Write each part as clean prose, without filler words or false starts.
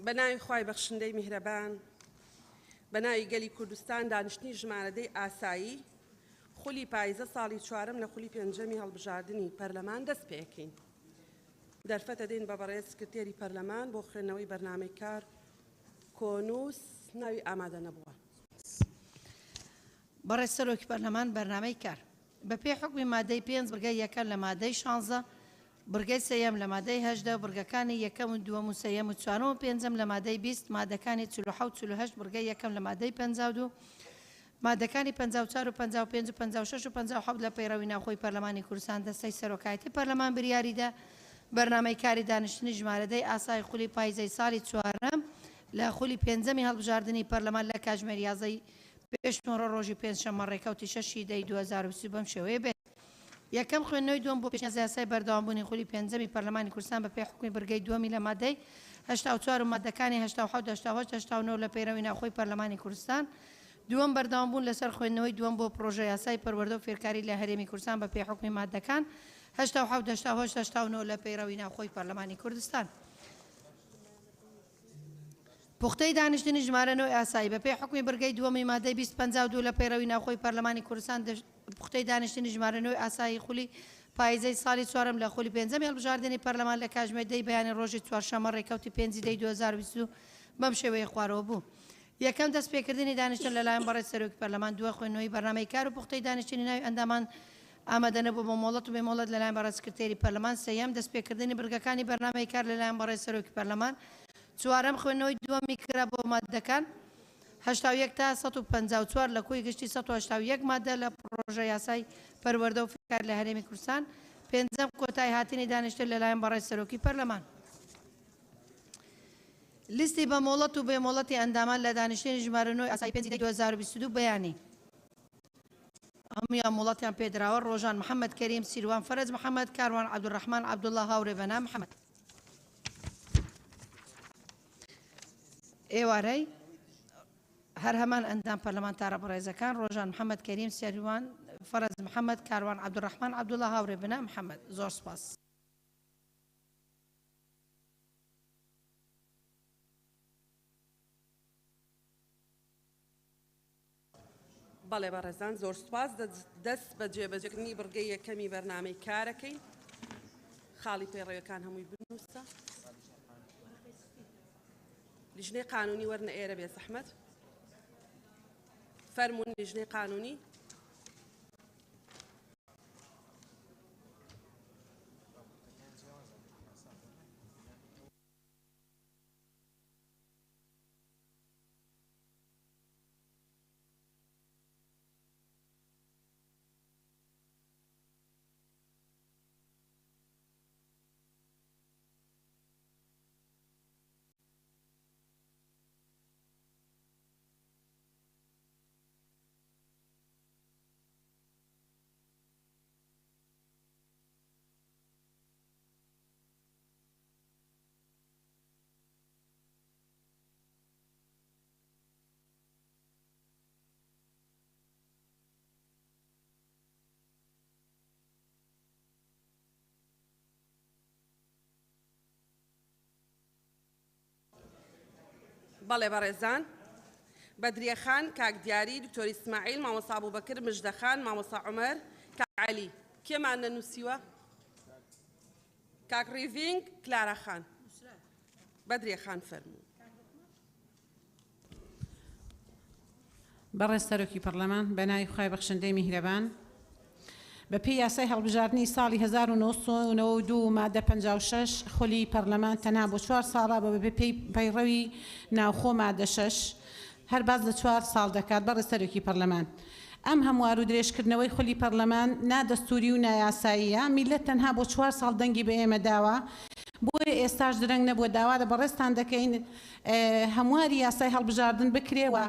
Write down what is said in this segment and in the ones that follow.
بەناوی خوای بەخشندەی میهرەبان بەناوی گەلی کوردستان دانیشتنی ژمارەدەی ئاسایی خولی پاییزە ساڵی چوارەم لە خولی پێنجەمی هەڵبژاردننی پەرلەمان دەست پێکەین. دەرفەتە دێن بە بەڕێز سکرتێری پەرلەمان بۆ خوێندنەوەی بەرنامەی کار کۆنووس ناوی ئامادە نەبووە. بەڕێز سەرۆکی پەرلەمان بەرنامەی کار بەپێی حکمی مادەی 5 بڕگەی یەکەم لە مادەی 16 بڕگەی سەیەم لە مادەی 18 بڕگەکانی یەکەم و دووەم و سەیەم و چوارەم و پێنجەم لە مادەی 20 مادەکانی 47 بڕگەی یەکەم لە مادەی 52 مادەکانی 54 و 55 و 56 و 57 لە پەیڕەوی ناوخۆی پەرلەمانی کوردستان دەستەی سەرۆکایەتی پەرلەمان بریاریدا بەرنامەی کاری دانیشتنی ژمارەدەی ئاسایی خولی پاییزەی ساڵی چوارەم لە خولی پێنجەمی هەڵبژاردننی پەرلەمان لە کاتژمێر 11 پێشمەڕۆ ڕۆژی پێنجشەممە ڕێکەوتی 6 دەی 2020 بەم شێوەیە بێت. یەکەم خوێندنەوەی دووەم بۆ پێشنیازی یاسای بەردەوامبوونی خولی پێنجەمی پەرلەمانی کوردستان بەپێی حکمی بڕگەی دووەمی لە مادەی 84 و مادەکانی 87 لە پەیڕەوی ناوخۆی پەرلەمانی کوردستان دووەم بەردەوامبوون لەسەر خوێندنەوەی دووەم بۆ پرۆژە یاسای پەروەردە و فێرکاری لە هەرێمی کوردستان بەپێی حکمی مادەکان 87 لە پەیڕەوی ناوخۆی پەرلەمانی کوردستان. پوختەی دانیشتنی ژمارەنەوەی ئاسایی بەپێی حکمی بڕگەی دووەمی مادەی 252 لە پەیڕەوی ناوخۆی پەرلەمانی کوردستان پوختەی دانیشتنی ژمارەنەوەی ئاسایی خولی پاییزەی ساڵی چوارەم لە خولی پێنجەمی هەڵبژاردننی پەرلەمان لە کاتژمێر دەی بەیانی ڕۆژی چوارشەممە ڕێکەوتی 5 دەی 2020 بەم شێوەیە خوارەوە بوو. یەکەم دەستپێکردنی دانیشتن لەلایەن بەڕێز سەرۆکی پەرلەمان دووە خوێندنەوەی بەرنامەی کار و پوختەی دانیشتنی ناوی ئەندامان ئامادە نەبوو بۆ مۆڵەت و بێمۆڵەت لەلایەن بەڕێز سکرتێری پەرلەمان. سەیەم دەستپێکردنی بڕگەکانی بەرنامەی کار لەلایەن بەڕێز سەرۆکی پەرلەمان. چوارەم خوێندنەوەی دووەمی کرا بۆ مادەکان 81 تا 154 لە کۆی گشتی 181 مادە لە پرۆژە یاسای پەروەردە و فێرکار لە هەرێمی کوردستان. پێنجەم کۆتایی هاتنی دانیشتن لەلایەن بەڕێز سەرۆکی پەرلەمان. لیستی بە مۆڵەت و بێمۆڵەتی ئەندامان لە دانیشتنی ژمارەنەوەی ئاسایی 5 دەی 2022 بەیانی هەمویان مۆڵەتیان پێدراوە ڕۆژان محەممەد کەریم سیروان فەرەج محەممەد کاروان عەبدوڕەحمان عەبدوڵڵا هاوڕێ بەنام محەممەد. ئێوارەی هەر هەمان ئەندام پەرلەمانتارە بەڕێزەکان ڕۆژان محەممەد کەریم سیروان فەرەج محەممەد کاروان عەبدوڕەحمان عەبدوڵڵا هاوڕێ بەنام محەممەد. زۆر سپاس. بەڵێ بەڕێزان زۆر سوپاس. دەست بە جێبەجێکردنی بڕگەی یەکەمی بەرنامەی کارەکەی خاڵی پێڕێوەکان هەمووی بنووسە. لیژنەی قانونی وەرنە ئێرە بێ زەحمەت فەرموون لیژنەی قانونی. بەڵێ بەڕێزان بەدریەخان کاک دیاری دکتۆر ئیسماعیل مامۆستا ئەبوبەکر مژدەخان مامۆستا عومەر کاک عەلی کێمان نەنووسیوە؟ کاک ڕیڤینگ کلارەخان بەدریەخان فەرموو. بەڕێز سەرۆکی پەرلەمان بەناوی خوای بەخشندەی میهرەبان بەپێی یاسای هەڵبژاردننی ساڵی 1992 مادە 56 خولی پەرلەمان تەنها بۆ 4 ساڵە بە پەیڕەوی ناوخۆ مادە 6 هەر باز لە 4 ساڵ دەکات. بەڕێز سەرۆکی پەرلەمان ئەم هەموار و درێژکردنەوەی خولی پەرلەمان نادەستوری و نایاساییە. میلەت تەنها بۆ 4 ساڵ دەنگی بە ئێمە داوە بۆیە ئێستاش درەنگ نەبووە. داوا لە بەڕێستان دەکەین هەمواری یاسای هەڵبژاردن بکرێەوە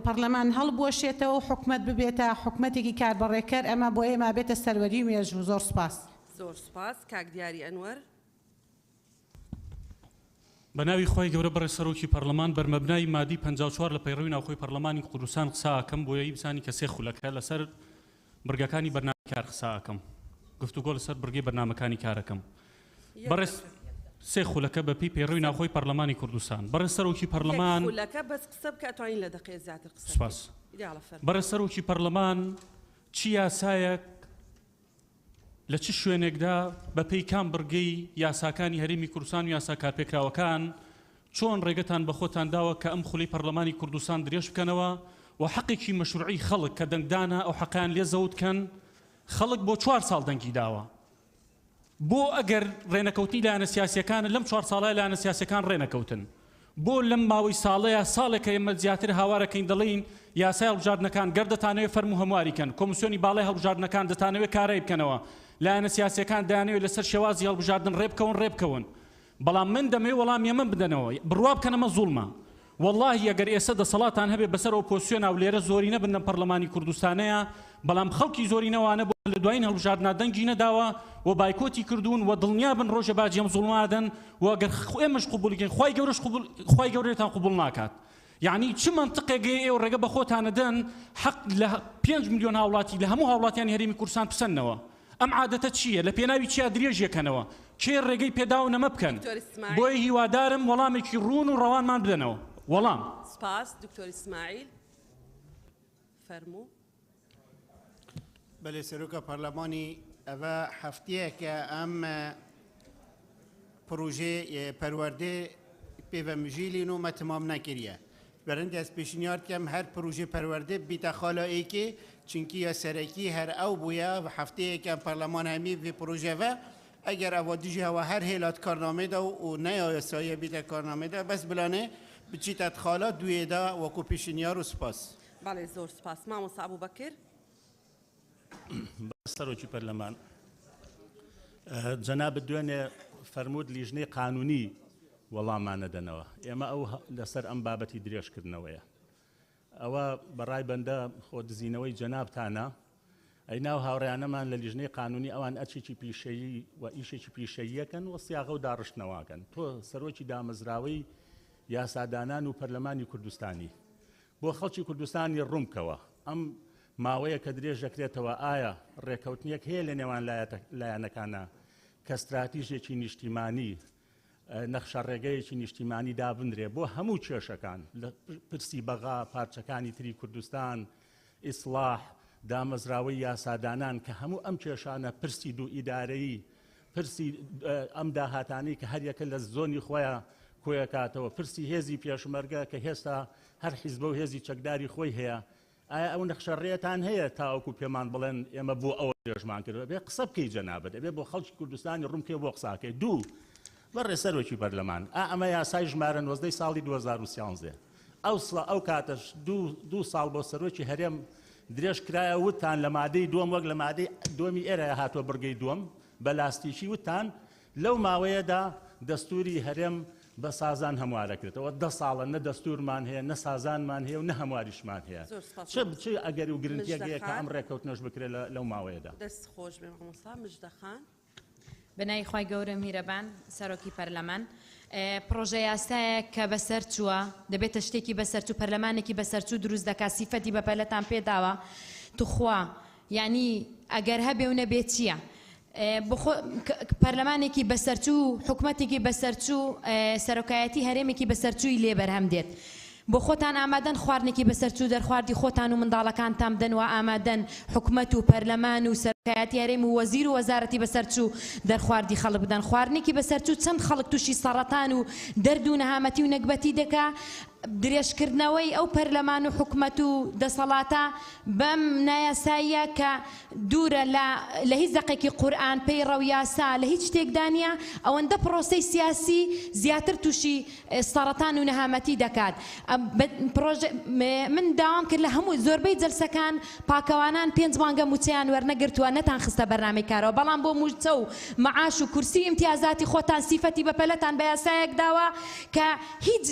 پەرلەمان هەڵبوەشێتەوە و حکومەت ببێتە حکومەتێکی کاربڕێکەر. ئەمە بۆ ئێمە بێتە سەروەری و مێژوو. زۆر سپاس. زۆر سپاس. کاک دیاری ئەنوەر بەناوی خۆی گەورە بەڕێز سەرۆکی پەرلەمان بەرمەبنای مادی 54 لە پەیڕەوی ناوخۆی پەرلەمانی کوردستان قساکەم بۆیە بزانی کە سێ خولەکە لەسەر بڕگەکانی بەرنامەی کار قساکەم گفتوگۆ لەسەر بڕگەی بەرنامەکانی کارەکەم. بەڕێز سێ خولەکە بەپی پەیڕەوی ناوخۆی پەرلەمانی کوردستان بەڕێز سەرۆکی پەرلەمان خولەکە بەس قسە بکە ئەتوانین لە دقەیە زیاتر قسە سپاس یاڵە فەرموو. بەڕێز سەرۆکی پەرلەمان چی یاسایەک لە چ شوێنێکدا بەپێی کام بڕگەی یاساکانی هەرێمی کوردستان و یاسا کارپێکراوەکان چۆن ڕێگەتان بە خۆتان داوە کە ئەم خولی پەرلەمانی کوردستان درێژ بکەنەوە و حەقێکی مەشروعی خەڵک کە دەنگدانە ئەو حەقیان لێ زەوتکەن خەڵک بۆ 4 ساڵ دەنگی داوە بۆ ئەگەر ڕێنەکەوتنی لایەنە سیاسیەکانە لەم 4 ساڵای لایەنە سیاسیەکان ڕێنەکەوتن بۆ لەم ماوەی ساڵەیە ساڵێکە ئێمە زیاتر هاوارەکەین دەڵێن یاسای هەڵبژاردنەکان گەر دەتانەوێت فەرموو هەمواریکەن کۆمیسیۆنی باڵای هەڵبژاردنەکان دەتانەوێت کارای بکەنەوە لایەنە سیاسیەکان دەیانەوێت لەسەر شێوازی هەڵبژاردن ڕێبکەون بەڵام من دەمەوێت وەڵام ئێمە بدەنەوە بڕوا بکەنەمە زوڵمە والله ئەگەر ئێستا دەسەڵاتان هەبێت بەسەر ئۆپۆزیسیۆنە و لێرە زۆری نەبن لە پەرلەمانی کوردستانەیە بەڵام خەڵکی زۆری نەوانە بۆ لە دوایین هەڵبژاردنا دەنگی نەداوە و بایکۆتی کردوون و دڵنیا بن ڕۆژە باجی ئەم زوڵمادن و ئەگەر ئێمەش قبوڵیکەین خوای گەورەتان قبوڵ ناکات یعنی چ منطقێکی ئێوە ڕێگە بە خۆتانەدەن حەق لە 5 ملیۆن هاوڵاتی لە هەموو هاوڵاتیانی هەرێمی کوردستان پسەنەوە ئەم عادەتە چییە لە پێناوی چیا درێژیەکەنەوە کێ ڕێگەی پێداو نەمە بکەن بۆی هیوادارم وەڵامێکی ڕوون و ڕەوانمان بدەنەوە وەڵام سپاس دکتۆر ئیسماعیل فەرموو. بەێ سەرۆکە پەرلەمانی ئەوە هەفتەیەکە ئەم پروژێ پەروەردە پێوەمژیلین و مەتمام نەکردە بەرەندە ئەس پێشنیارکەم هەر پروژێ پەروەردە بیتە خاڵەیەکی چونکی یاسەرەکی هەر ئەو بووە هەفتەیەکە پەرلەمان هەمی وێ پروژەوە ئەگەر ئەوە دیژەوە هەر هێلات کارنامێدا و نەیاسایە بیتە کارنامێدا بەس بلانێ بچیتە خاڵە دوێدا وەکو پێشنیار و سپاس. باڵێ زۆر سپاس مامۆستا ئەبوبەکر. سەرۆکی پەرلەمان جەناب دوێنێ فەرموود لیژنەی قانونی وەڵامانەدەنەوە ئێمە ئەو لەسەر ئەم بابەتی درێژکردنەوەیە ئەوە بەڕای بەندە خۆ دزینەوەی جەنابتانە ئەی ناو هاوڕێیانەمان لە لیژنەی قانونی ئەوان ئەچێکی پیشەیی و ئیشێکی پیشەییەکەن و سیاغە و داڕشتنەوەکەن تۆ سەرۆکی دامەزراوەی یاسادانان و پەرلەمانی کوردستانی بۆ خەڵکی کوردستانی ڕوومکەوە ئەم ماوەیە کە درێژ دەکرێتەوە ئایا ڕێکەوتنیەک هەیە لە نێوان لایەنەکانە کە استراتیژێکی نیشتیمانی نەخشە ڕێگەیەکی نیشتیمانی دابنرێ بۆ هەموو کێشەکان لە پرسی بەغا پارچەکانی تری کوردستان ئیسلاح دامەزراوەی یاسادانان کە هەموو ئەم کێشانە پرسی دوو ئیدارەیی پرسی ئەم داهاتانی کە هەر یەکە لە زۆنی خۆیان کۆیەکاتەوە پرسی هێزی پێشمەرگە کە هێستا هەر حیزبە و هێزی چەکداری خۆی هەیە ئایا ئەو نەخشەڕێتان هەیە تاوەکو پێمان بڵێن ئێمە بۆ ئەوە درێژمان کردەوە بێ قسە بکەی جەنابەت ئەبێ بۆ خەڵکی کوردستانی ڕوومکەی بۆ قساکەی دوو بەڕێ سەرۆکی پەرلەمان ئەمە یاسای ژمارە 19 ساڵی 2013 ئەو کاتەش دوو ساڵ بۆ سەرۆکی هەرێم درێژ کرایە وتان لە مادەی دووەم وەک لە مادەی دووەمی ئێرە هاتووە بڕگەی دووەم بە لاستیشی وتان لەو ماوەیەدا دەستوری هەرێم بە سازان هەموارەکرێتەوە 10 ساڵە نە دەستورمان هەیە نە سازانمان هەیە و نە هەمواریشمان هەیە چ ئەگەری و گرنگیەکەیە کە ئەم ڕێکەوتنەش بکرێت لەو ماوەیەدا دەست خۆش بێ مامۆستا مژدەخان. بنای خی گەورە میرەبان سەرۆکی پەرلەمان پرۆژە یاسایە کە بەسەر چووە دەبێتە شتێکی بەسەرچوو پەرلەمانێکی بەسەرچوو دروست دەکات سیفەتی بەپەلەتان پێداوە توخوا یعنی ئەگەر هەبێ و نەبێت چییە پەرلەمانێکی بەسەرچوو حکوومەتێکی بەسەرچوو سەرۆکایەتی هەرێمێکی بەسەرچووی لێ بەرهەم دێت بۆ خۆتان ئامادەن خواردنێکی بەسەرچوو دەرخواردی خۆتان و منداڵەکانتان بدەن و ئامادەن حکوومەت و پەرلەمان و سەرۆکایەتی هەرێم و وەزیر و وەزارەتی بەسەرچوو دەرخواردی خەڵک بدەن خواردنێکی بەسەرچوو چەند خەڵک تووشی سەرەتان و دەرد و نەهامەتی و نەکبەتی دەکا درێژکردنەوەی ئەو پەرلەمان و حکوومەت و دەسەڵاتە بەم نایاساییە کە دوورە لە هیچ دەقێکی قورئان پەیڕە و یاسا لە هیچ شتێکدانە ئەوەندە پرۆسەی سیاسی زیاتر تووشی سەرەتان و نەهامەتی دەکات من داوام کرد لە هەموو زۆربەی جەلسەکان پاکەوانان 5 مانگە موچەیان وەرنەگرتووە نەتان خستە بەرنامەی کارەوە بەڵام بۆ موچە و مەعاش و کورسی ئیمتیازاتی خۆتان سیفەتی بەپەلەتان بە یاسایەک داوە کە هیچ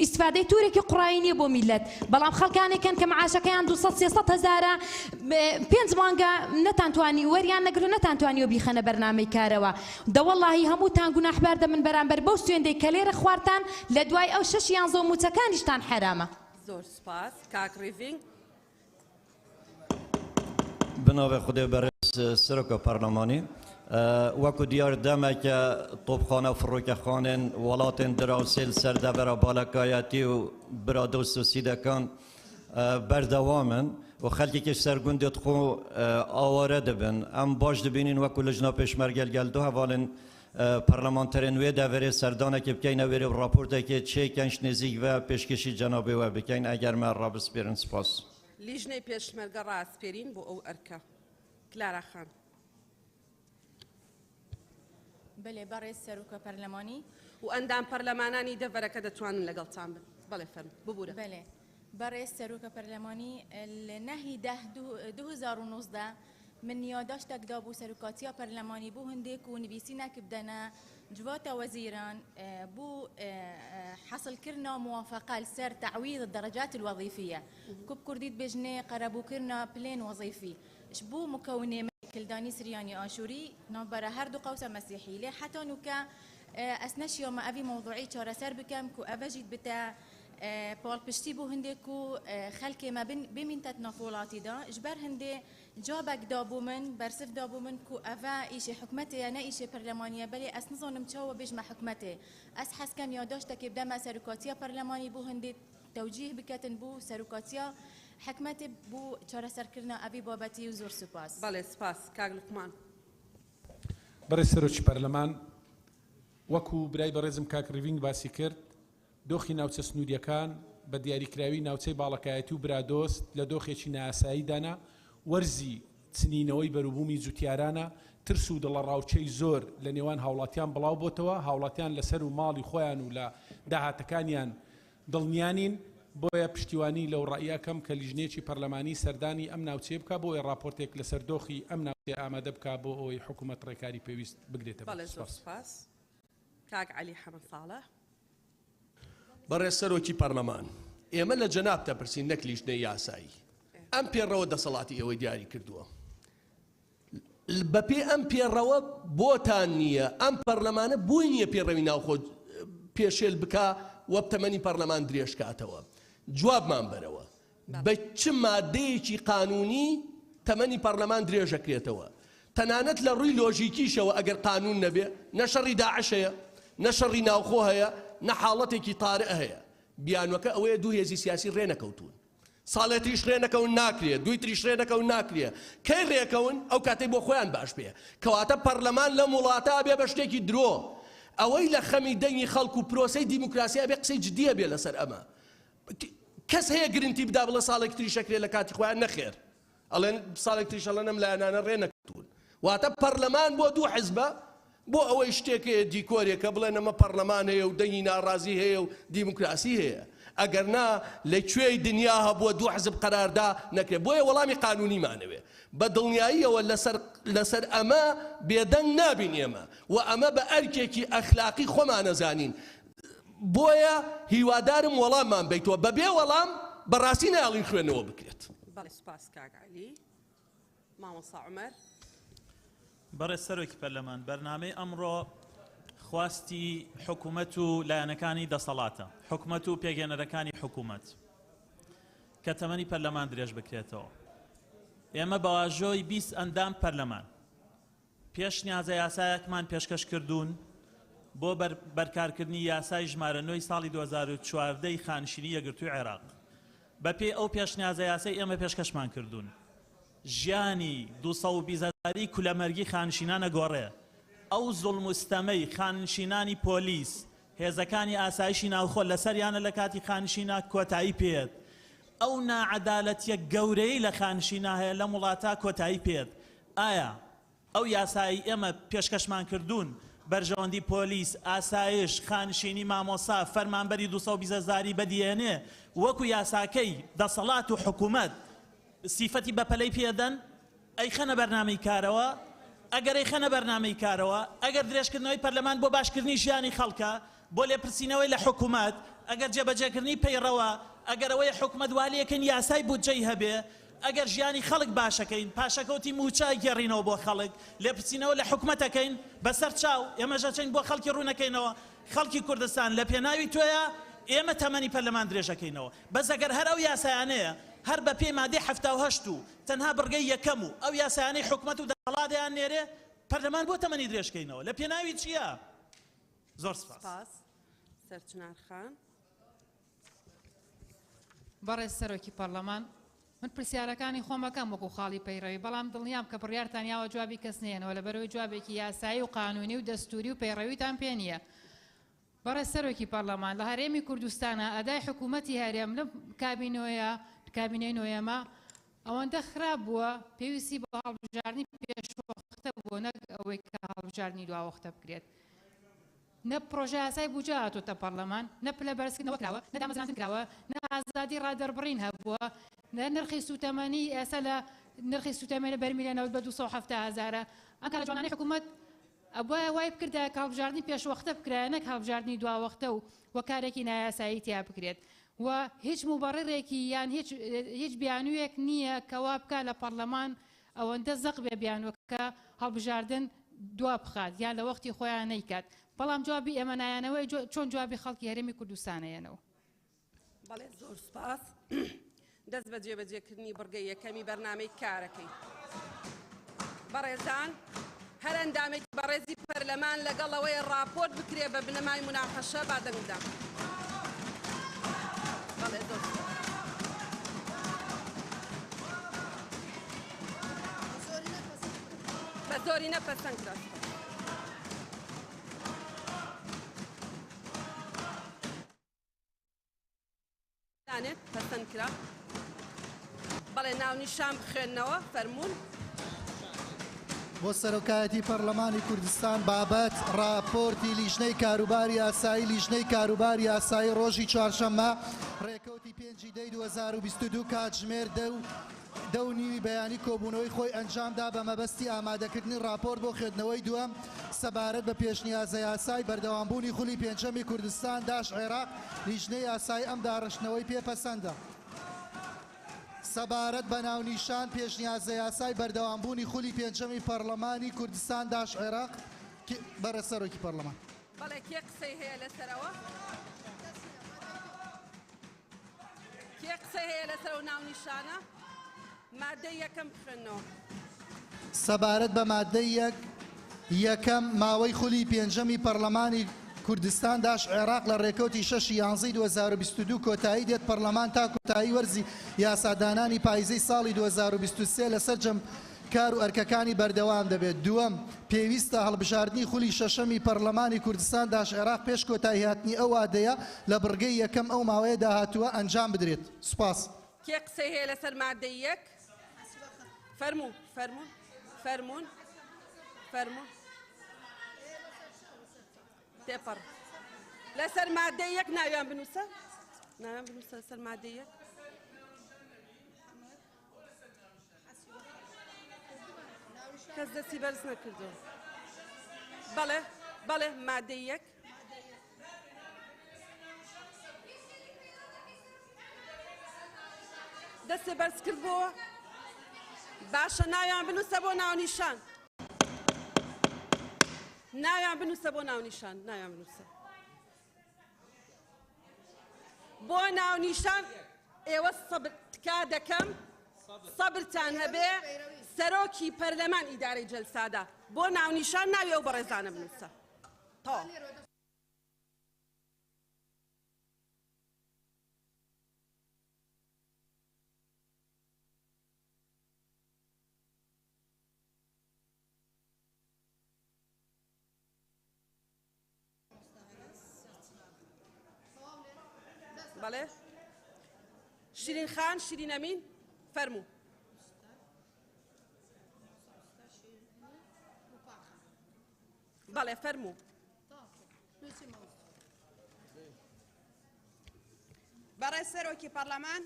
ئیسفادەی تورێکی قوڕایی نییە بۆ میلەت بەڵام خەڵکانێکن کە مەعاشەکەیان 200-300 هەزارە 5 مانگە نەتانتوانی وەریان نەگرن و نەتانتوانیوە بیخەنە بەرنامەی کارەوە دەوەڵڵاهی هەمووتان گوناحبار دەبن بەرامبەر بەو سوێندەی کە لێرە خواردتان لە دوای ئەو 6 یانزە موچەکانیشتان حرامە. زۆر سپاس کاک ڕیڤینگ. بناوێ خودێ بەڕێز سەرۆکە پەرلەمانی وەکو دیار دەمەکە تۆپخانە و فڕۆکەخانên وڵاتên دراوسێل سەردەبەرە بالەکایەتی و برا دۆست و سیدەکان بەردەوامن و خەلکێکی سەرگوندێت خۆ ئاوارە دەبن ئەم باش دەبینین وەکو لەژنا پێشمەرگەلگەلدۆ هەواڵن پەرلەمانتەرێن وێ دەوێرێ سەردانێکی بکەینە وێرە و راپۆرتێکی چێکەنج نزیک بە پێشکەشی جەنابێوە بکەین ئەگەر من ڕابسپێرن سپاس لیژنەی پێشمەرگە ڕاستپێرین بۆ ئەو ئەرکە کلارا خان بله برای سروک پارلمانی و ئەندام پەرلەمانانی دەڤەرەکە دەتوانن لەگەڵتان بن بەڵێ فەرم ببوورە بله برای سروک پارلمانی نهی 2019 من یادداشتێک دا بوو سەرۆکاتیە پەرلەمانی بوو هەندێک و نویسینێک بدەنە جواتە وەزیران بوو حەصلکردنا موافقة لسەر تعويض الدرجات الوظيفية كوب كرديت بجنة قربوكرنا بلين وظيفي شبو مكونة كلداني سرياني آشوري نبرة هردو قوسة مسيحي ليه حتى نوكا أسنش يوم أبي موضوعي شارة سر بكم كو أبجد بتاع بول بشتي بو هندكو خلكي ما بين تتنافولاتي دا جبر هندي جابك دابو من برسف دابو من كو أفا إيشي حكمتي أنا إيشي برلمانية بلي أسنظن متشاوى بيجمع حكمتي أسحس كم ياداشتك بدما سركاتية برلماني بو هندي توجيه بكتن بو سركاتية حكمتي بو شارة سر كرنا أبي بابتي وزور سباس بەڵێ سپاس کاک لوقمان بەڕێز سەرۆکی پەرلەمان وەکو برای بەڕێزم کاک ڕیڤینگ باسی کرد دۆخی ناوچە سنووریەکان بە دیاریکراوی ناوچەی باڵەکایەتی و برادۆست لە دۆخێکی ناساییدانا وەرزی چنینەوەی بەروبوومی جوتیارانە ترس و دڵەڕاوچەی زۆر لە نێوان هاوڵاتیان بڵاو بۆتەوە هاوڵاتیان لەسەر و ماڵی خۆیان و لە داهاتەکانیان دڵنیانین بۆیە پشتیوانی لەو ڕائیەکەم کە لیژنێکی پەرلەمانی سەردانی ئەم ناوچێ بکە بۆ ئەوەی راپۆرتێک لەسەر دۆخی ئەم ناوچێ ئامادە بکە بۆ ئەوەی حکوومەت ڕێکاری پێویست بگرێتەوە بەڵێ زۆر سپاس کاک عەلی حەمەد ساڵح بەڕێز سەرۆکی پەرلەمان ئێمە لە جەناب دەپرسین نەک لیژنەی یاسایی ئەم پێڕەوە دەسەڵاتی ئێوەی دیاری کردووە بەپێ ئەم پێڕەوە بۆتان نییە ئەم پەرلەمانە بووی نییە پێڕەوی ناوخۆ پێشێل بکە وە تەمەنی پەرلەمان درێژکاتەوە جوابمان بەرەوە بە چ مادەیەکی قانونی تەمەنی پەرلەمان درێژەکرێتەوە تەنانەت لە ڕووی لۆژیکیشەوە ئەگەر قانون نەبێ نە شەڕی داعش هەیە نە شەڕی ناوخۆ هەیە نە حاڵەتێکی طارئ هەیە بیانوەکە ئەوەیە دوو هێزی سیاسی ڕێنەکەوتون ساڵێتیش ڕێنەکەون ناکرێت دوی تریش ڕێنەکەون ناکرێت کەی ڕێکەون ئەو کاتەی بۆ خۆیان باش پێ کەواتە پەرلەمان لە وڵاتە بێ بە شتێکی درۆ ئەوەی لە خەمی دەنگی خەڵک و پرۆسەی دیموکراسیا بێ قسەی جدیە بێ لەسەر ئەمە کەس هەیە گرنتی بدا بڵە ساڵێک تری شەکرێ لە کاتی خۆیان نەخێر ئەڵێن ساڵێک تریش ئەڵێنم لایەنانە ڕێنەکەوتون واتە پەرلەمان بۆ دوو حیزبە بۆ ئەوەی شتێکەیە دیکۆرێکە بڵێن ئەمە پەرلەمان هەیە و دەنگی ناڕازی هەیە و دیموکراسی هەیە ئەگەر نا لەکوێی دنیا هەبووە دوو حزب قەراردا نەکرێت بۆیە وەڵامی قانونیمانەوێ بە دڵنیاییەوە لەسەر ئەمە بێدەنگ نابین ئێمە و ئەمە بە ئەرکێکی ئەخلاقی خۆمانەزانین بۆیە هیوادارم وەڵاممان بیتەوە بەبێ وەڵام بەڕاستی ناڵین خوێنەوە بکرێت بەڵێ سپاس کاک عەلی مامۆستا عومەر بەڕێز سەرۆکی پەرلەمان بەرنامەی ئەمڕۆ خواستی حکوومەت و لایەنەکانی دەسەڵاتە حکوومەت و پێگەێنەرەکانی حکوومەت کە تەمەنی پەرلەمان درێژ بکرێتەوە ئێمە بەواژۆی 20 ئەندام پەرلەمان پێشنیازە یاسایەکمان پێشکەش کردوون بۆ بەرکارکردنی یاسای ژمارە 9 ساڵی 2014 خانشینی یەکگرتووی عێراق بەپێی ئەو پێشنیازە یاسای ئێمە پێشکەشمان کردوون ژیانی 220,000 کولەمەرگی خانشینانە گۆڕێ ئەو زوڵم و ستەمەی خانشینانی پۆلیس هێزەکانی ئاسایشی ناوخۆ لەسەریانە لە کاتی خانشینا کۆتایی پێت ئەو ناعەدالەتیە گەورەی لە خانشینا هەیە لە وڵاتە کۆتایی پێت ئایا ئەو یاسایی ئێمە پێشکەشمان کردوون بەرژەوەندی پۆلیس ئاسایش خانشینی مامۆسا فەرمانبەری 220,000 بەدیێنێ وەکو یاساکەی دەسەڵات و حکوومەت سیفەتی بەپەلەی پێدەن ئەی خەنە بەرنامەی کارەوە ئەگەر ئەی خەنە بەرنامەی کارەوە ئەگەر درێژکردنەوەی پەرلەمان بۆ باشکردنی ژیانی خەڵکە بۆ لێپرسینەوەی لە حکوومەت ئەگەر جێبەجێکردنی پەیڕەوە ئەگەر ئەوەی حکوومەت والیەکەن یاسای بودجەی هەبێ ئەگەر ژیانی خەڵک باشەکەین پاشەکەوتی موچای گێڕینەوە بۆ خەڵک لێپرسینەوە لە حکوومەتەکەین بەسەر چاو ئێمەژە چین بۆ خەڵکی ڕوونەکەینەوە خەڵکی کوردستان لە پێناوی تۆیە ئێمە تەمەنی پەرلەمان درێژەکەینەوە بەس ئەگەر هەر ئەو یاسایانەیە هەر بە پێی مادەی 78 و تەنها بڕگەی یەکەم و ئەو یاسایانەی حکوومەت و دەسەڵاتیان نێرێ پەرلەمان بۆ تەمەنی درێژکەینەوە لە پێناوی چییە؟ زۆر سپاس. سەرچنار خان. بەڕێز سەرۆکی پەرلەمان، من پرسیارەکانی خۆمەکەم وەکو خاڵی پەیڕەوی، بەڵام دڵنیام کە بڕیارتان یاوە جوابی کەس نێنەوە لەبەرەوەی جوابێکی یاسایی و قانونی و دەستوری و پەیڕەویتان پێ نییە. بەڕێز سەرۆکی پەرلەمان، لە هەرێمی کوردستانە ئەدای حکوومەتی هەرێم لە کابینەی نوێیەمە ئەوەندە خراپ بووە پێویستی بە هەڵبژاردننی پێشوەختە بووە نەک ئەوەی کە هەڵبژاردننی دواوەختە بکرێت. نە پرۆژە یاسای بوجە هاتوتە پەرلەمان، نە پلە بەرزکردنەوە کراوە، نە دامەزراندن کراوە، نە ئازادی ڕادەربڕین هەبووە، نە نرخی سوتەمەنی ئێستا لە نرخی سوتەمەنی بەرمیلێنەوە بە 270,000. ئەنکە لە جوانانی حکوومەت ئەبووە وای بکردە کە هەڵبژاردننی پێشوەختە بکرایە نەک هەڵبژاردننی دواوەختە و وەکارێکی نایاسایی تیا بکرێت. و هیچ مبەڕێرێکی یان هیچ بیانوویەک نییە کەوا بکە لە پەرلەمان ئەوەندە زەق بێ بیانوەکە هەڵبژاردن دوا بخات یان لە وەختی خۆیان نەیکات. بەڵام جوابی ئێمە نایانەوەی چۆن جوابی خەڵکی هەرێمی کوردستانەیەنەوە. بەڵێ زۆر سپاس. دەست بە جێبەجێکردنی بڕگەی یەکەمی بەرنامەی کارەکەی. بەڕێزان، هەر ئەندامێکی بەڕێزی پەرلەمان لەگەڵەوەی ڕاپۆرت بکرێ بە بنەمای مناقەشە بادەنگدا. بەڵێ زۆر بە زۆری نەپەسەند کرا. دانێت پەسەند کرا. بەڵێ ناونیشان بخوێننەوە فەرموون. بۆ سەرۆکایەتی پەرلەمانی کوردستان بابەت راپۆرتی لیژنەی کاروباری یاسایی لیژنەی کاروباری یاسایی ڕۆژی چوارشەممە ڕێکەوتی 5/2022 کاتژمێر 10:30 بەیانی کۆبوونەوەی خۆی ئەنجامدا بە مەبەستی ئامادەکردنی راپۆرت بۆ خوێندنەوەی دووەم سەبارەت بە پێشنیازە یاسای بەردەوامبوونی خولی پێنجەمی کوردستان داش عێراق لیژنەی یاسایی ئەم داڕشتنەوەی پێپەسەندە. سەبارەت بە ناونیشان پێشنیازە یاسای بەردەوامبوونی خولی پێنجەمی پەرلەمانی کوردستان داش عێراق بەرە سەرۆکی پەرلەمان. بەڵێ کێ قسەی هەیە لەسەرەوە؟ کێ قسەی هەیە لەسەر و ناونیشانە؟ مادەی یەکەم بخوێنەوە. سەبارەت بە مادەی یەکەم ماوەی خولی پێنجەمی پەرلەمانی کوردستان داش عێراق لە ڕێکەوتی 6/11/2022 کۆتایی دێت پەرلەمان تا کۆتایی وەرزی یاسادانانی پاییزەی ساڵی 2023 لەسەر جەم کار و ئەرکەکانی بەردەوام دەبێت. دووەم، پێویستە هەڵبژاردننی خولی شەشەمی پەرلەمانی کوردستان داش عێراق پێش کۆتایی هاتنی ئەو وادەیە لە بڕگەی یەکەم ئەو ماوەیە داهاتووە ئەنجام بدرێت. سوپاس. کێ قسەی هەیە لەسەر مادەی یەک؟ فەرموون فەرموون فەرموون فەرموون تێپەڕ. لەسەر مادەی یەک ناویان بنووسە؟ ناویان بنووسە لەسەر مادەی یەک؟ کەس دەستی بەرز نەکردەوە. بەڵێ بەڵێ مادەی یەک. دەستێ بەرز کردبووە؟ باشە ناویان بنووسە بۆ ناونیشان. ناویان بنووسە بۆ ناونیشان. ناویان بنووسە بۆ ناونیشان. ئێوە تکا دەکەم سەبرتان هەبێ سەرۆکی پەرلەمان ئیدارەی جەلسادا بۆ ناونیشان ناوی ئەو بەڕێزانە بنووسە. تەواو. بەڵێ شیرین خان شیرین ئەمین فەرموو. بەڵێ فەرموو. بەڕێز سەرۆکی پەرلەمان،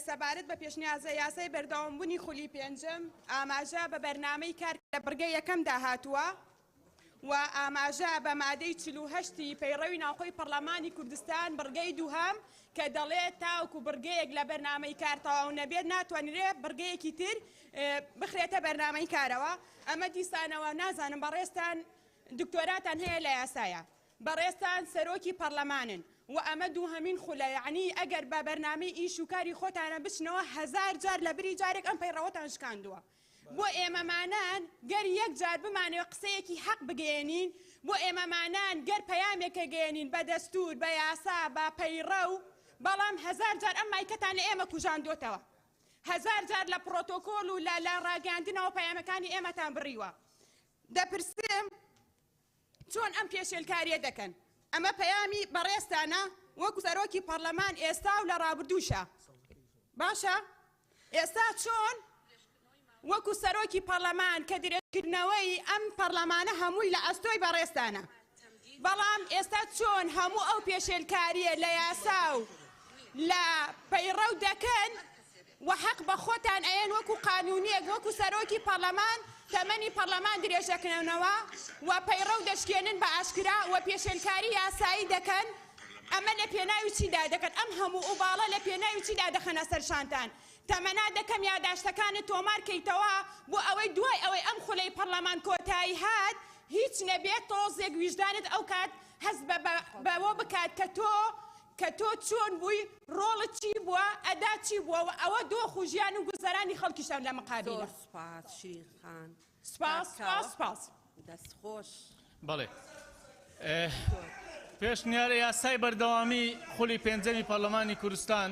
سەبارەت بە پێشنیازە یاسای بەردەوامبوونی خولی پێنجەم ئاماژە بە بەرنامەی کار لە بڕگەی یەکەم داهاتووە و ئاماژە بە مادەی 48 پەیڕەوی ناوخۆی پەرلەمانی کوردستان بڕگەی دووهەم کە دەڵێت تاوکو بڕگەیەک لە بەرنامەی کار تەواو نەبێت ناتوانرێت بڕگەیەکی تر بخرێتە بەرنامەی کارەوە. ئەمە دیسانەوە نازانم بەڕێستان دکتۆراتان هەیە لە یاسایە، بەڕێستان سەرۆکی پەرلەمانن و ئەمە دووهەمین خولە، یعنی ئەگەر بە بەرنامەی ئیش و کاری خۆتانە بچنەوە 1000 جار لە بری جارێک ئەم پەیڕەوەتان شکاندووە. بۆ ئێمەمانان گەر یەک جار بمانەوە قسەیەکی حەق بگەێنین بۆ ئێمەمانان گەر پەیامێکە گەێنین بە دەستور بە یاسا بە پەیڕە و بەڵام هەزار جار ئەم مایکەتان لە ئێمە کوژاندۆتەوە هەزار جار لە پرۆتۆکۆل و لە ڕاگەاندنەوە پەیامەکانی ئێمەتان بڕیوە دەپرسم چۆن ئەم پێشێلکاریە دەکەن ئەمە پەیامی بەڕێستانە وەکو سەرۆکی پەرلەمان ئێستا و لە ڕابردووشە باشە ئێستا چۆن وەکو سەرۆکی پەرلەمان کە درێژکردنەوەی ئەم پەرلەمانە هەمووی لە ئەستۆی بەڕێستانە بەڵام ئێستا چۆن هەموو ئەو پێشێلکاریە لە یاسا و لە پەیڕە و دەکەن و حەق بە خۆتان ئەیەن وەکو قانونیەک وەکو سەرۆکی پەرلەمان تەمەنی پەرلەمان درێژەکەنەوە و پەیڕە و دەشکێنن بە ئاشکرا و پێشێلکاری یاسایی دەکەن ئەمە لە پێناوی چیدا دەکەن ئەم هەموو ئوباڵە لە پێناوی چیدا دەخەنە سەرشانتان تەمەنا دەکەم یاداشتەکانت تۆمار کەیتەوە بۆ ئەوەی دوای ئەوەی ئەم خولەی پەرلەمان کۆتایی هات هیچ نەبێت تۆزێک ویژدانت ئەو کات هەست بەوە بکات کە تۆ چۆن بووی ڕۆڵت چی بووە ئەدا چی بووە و ئەوە دۆخ و ژیان و گوزەرانی خەڵکیشان لە مقابلە سپاس شیرین خان سپاس دەستخۆش بەڵێ پێشنیارە یاسای بەردەوامی خولی پێنجەمی پەرلەمانی کوردستان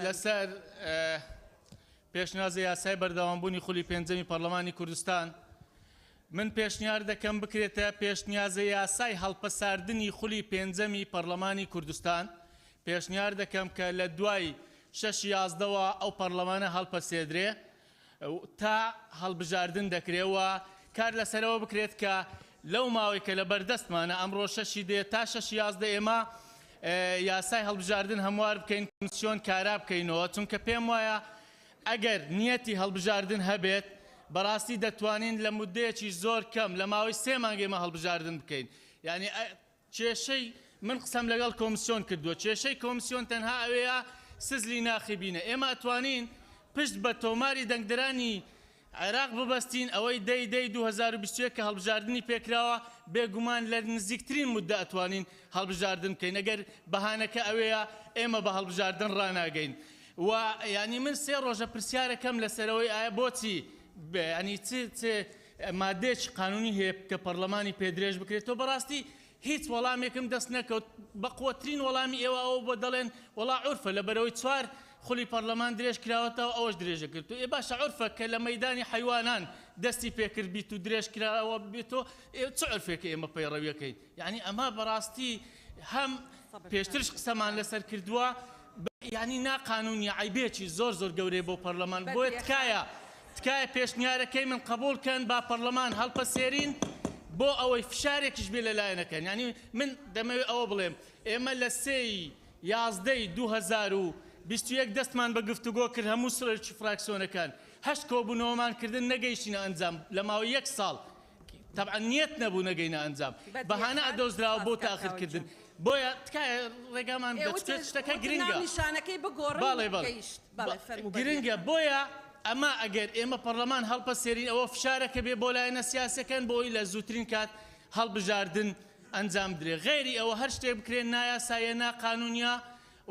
لەسەر پێشنیازی یاسای بەردەوامبوونی خولی پێنجەمی پەرلەمانی کوردستان من پێشنیار دەکەم بکرێتە پێشنیازە یاسای هەڵپەساردنی خولی پێنجەمی پەرلەمانی کوردستان پێشنیار دەکەم کە لە دوای 6/11ەوە ئەو پەرلەمانە هەڵپەسێدرێ تا هەڵبژاردن دەکرێەوە کار لەسەرەوە بکرێت کە لەو ماوەی کە لە بەردەستمانە ئەمڕۆ 6 دێ تا 6/11 ئێمە یاسای هەڵبژاردن هەموار بکەین کمیسیۆن کارا بکەینەوە چونکە پێم وایە ئەگەر نیەتی هەڵبژاردن هەبێت بەڕاستی دەتوانین لە مودەیەکی زۆر کەم لە ماوەی 3 مانگ ئێمە هەڵبژاردن بکەین یعنی کێشەی من قسەم لەگەڵ کۆمیسیۆن کردووە کێشەی کۆمیسیۆن تەنها ئەوەیە سزلی ناخیبینە ئێمە ئەتوانین پشت بە تۆماری دەنگدرانی عێراق ببەستین ئەوەی دەی 2021 کە هەڵبژاردننی پێکراوە بێگومان لە نزیکترین مودە ئەتوانین هەڵبژاردن بکەین ئەگەر بەهانەکە ئەوەیە ئێمە بە هەڵبژاردن ڕناگەین و ینی من 3 ڕۆژە پرسیارەکەم لەسەرەوەی ئایا بۆچی ینی مادێکی قانونی هەیە کە پەرلەمانی پێدرێژ بکرێتەوە بەڕاستی هیچ وەڵامێکم دەست نەکەوت بە قوترین وەڵامی ئێوە ئەوە بۆ دەڵێن وەڵا عورفە لە بەرەوەی 4 خولی پەرلەمان درێژ کراوەتەوە ئەوەش درێژە کرد و باشە عورفە کە لە مەیدانی حیوانان دەستی پێکرد بیت و درێژ کراوە بێتەوە چ عورفێکە ئێمە پەیڕەویەکەین یعنی ئەمە بەڕاستی هەم پێشترش قسەمان لەسەر کردووە ینی ناقانونی عیبێکی زۆر گەورەی بۆ پەرلەمان بۆیە تکایە پێشنیارەکەی من قبولکەن با پەرلەمان هەڵپەسێرین بۆ ئەوەی فشارێکیش بێ لەلایەنەکەن ینی من دەمەوێت ئەوە بڵێم ئێمە لە 3/11/2021 دەستمان بە گفتوگۆ کرد هەموو سڕێکی فراکسیۆنەکان 8 کۆبوونەوەمان کردن نەگەیشتینە ئەنجام لە ماوەی 1 ساڵ طبعا نیەت نەبوو نەگەینە ئەنجام بەهانە ئەدۆزراوە بۆ تاخیرکردن بۆیە تکایە ڕێگامان دەچێت شتەکە گرنگە گرنگە بۆیە ئەمە ئەگەر ئێمە پەرلەمان هەڵپەسێرین ئەوە فشارەکە بێ بۆ لایەنە سیاسەکان بۆی لە زووترین کات هەڵبژاردن ئەنجام درێ غێری ئەوە هەر شتێک بکرێن نایاسایە ناقانونیە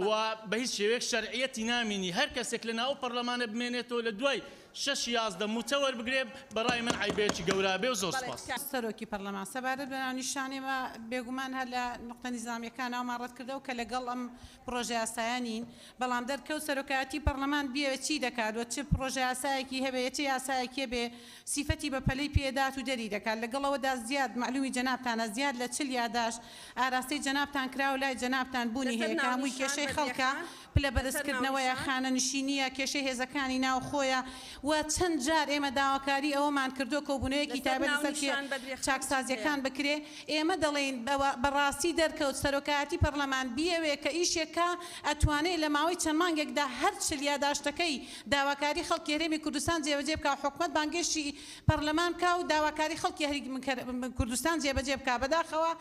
و بە هیچ شێوەیەک شەرعیەتی نامینی هەر کەسێک لە ناو پەرلەمانە بمێنێتەوە لە دوای 6/11 موچەوە بگرێ بەڕای من عیبێکی گەورە بێ و زۆر سپاس سەرۆکی پەرلەمان سەبارەت بە ناونیشانێمە بێگومان هەر لە نقطە نیزامیەکانەوەمان ڕەت کردەوە کە لەگەڵ ئەم پرۆژە یاسایانین بەڵام دەرکەوت سەرۆکایەتی پەرلەمان بێوە چی دەکات و چ پرۆژە یاسایەکی هەبێ چه یاسایەکی بێ سیفەتی بە پەلەی پێدات و دەری دەکات لەگەڵەوەدا زیاد معلومی جەنابتانە زیاد لە 40 یاداش ئاراستەی جەنابتان کراوە لای جەنابتان بوونی هەیە کە هەمووی کێشەی خەڵکە پلە بەرزکردنەوەیە خانە نشینیە کێشەی هێزەکانی ناو خۆیە و چەند جار ئێمە داواکاری ئەوەمان کردو کۆبوونەیەکی تایبەت لەسەر چاکسازیەکان بکرێ ئێمە دەڵێن بەڕاستی دەرکەوت سەرۆکایەتی پەرلەمان بیەوێ کە ئیشێکە ئەتوانێت لە ماوەی چەند مانگێکدا هەر چلیا داشتەکەی داواکاری خەڵکی هەرێمی کوردستان جێبەجێ بکە حکومەت بانگێشی پەرلەمان بکە و داواکاری خەڵکی کوردستان جێبەجێ بکە بەداخەوە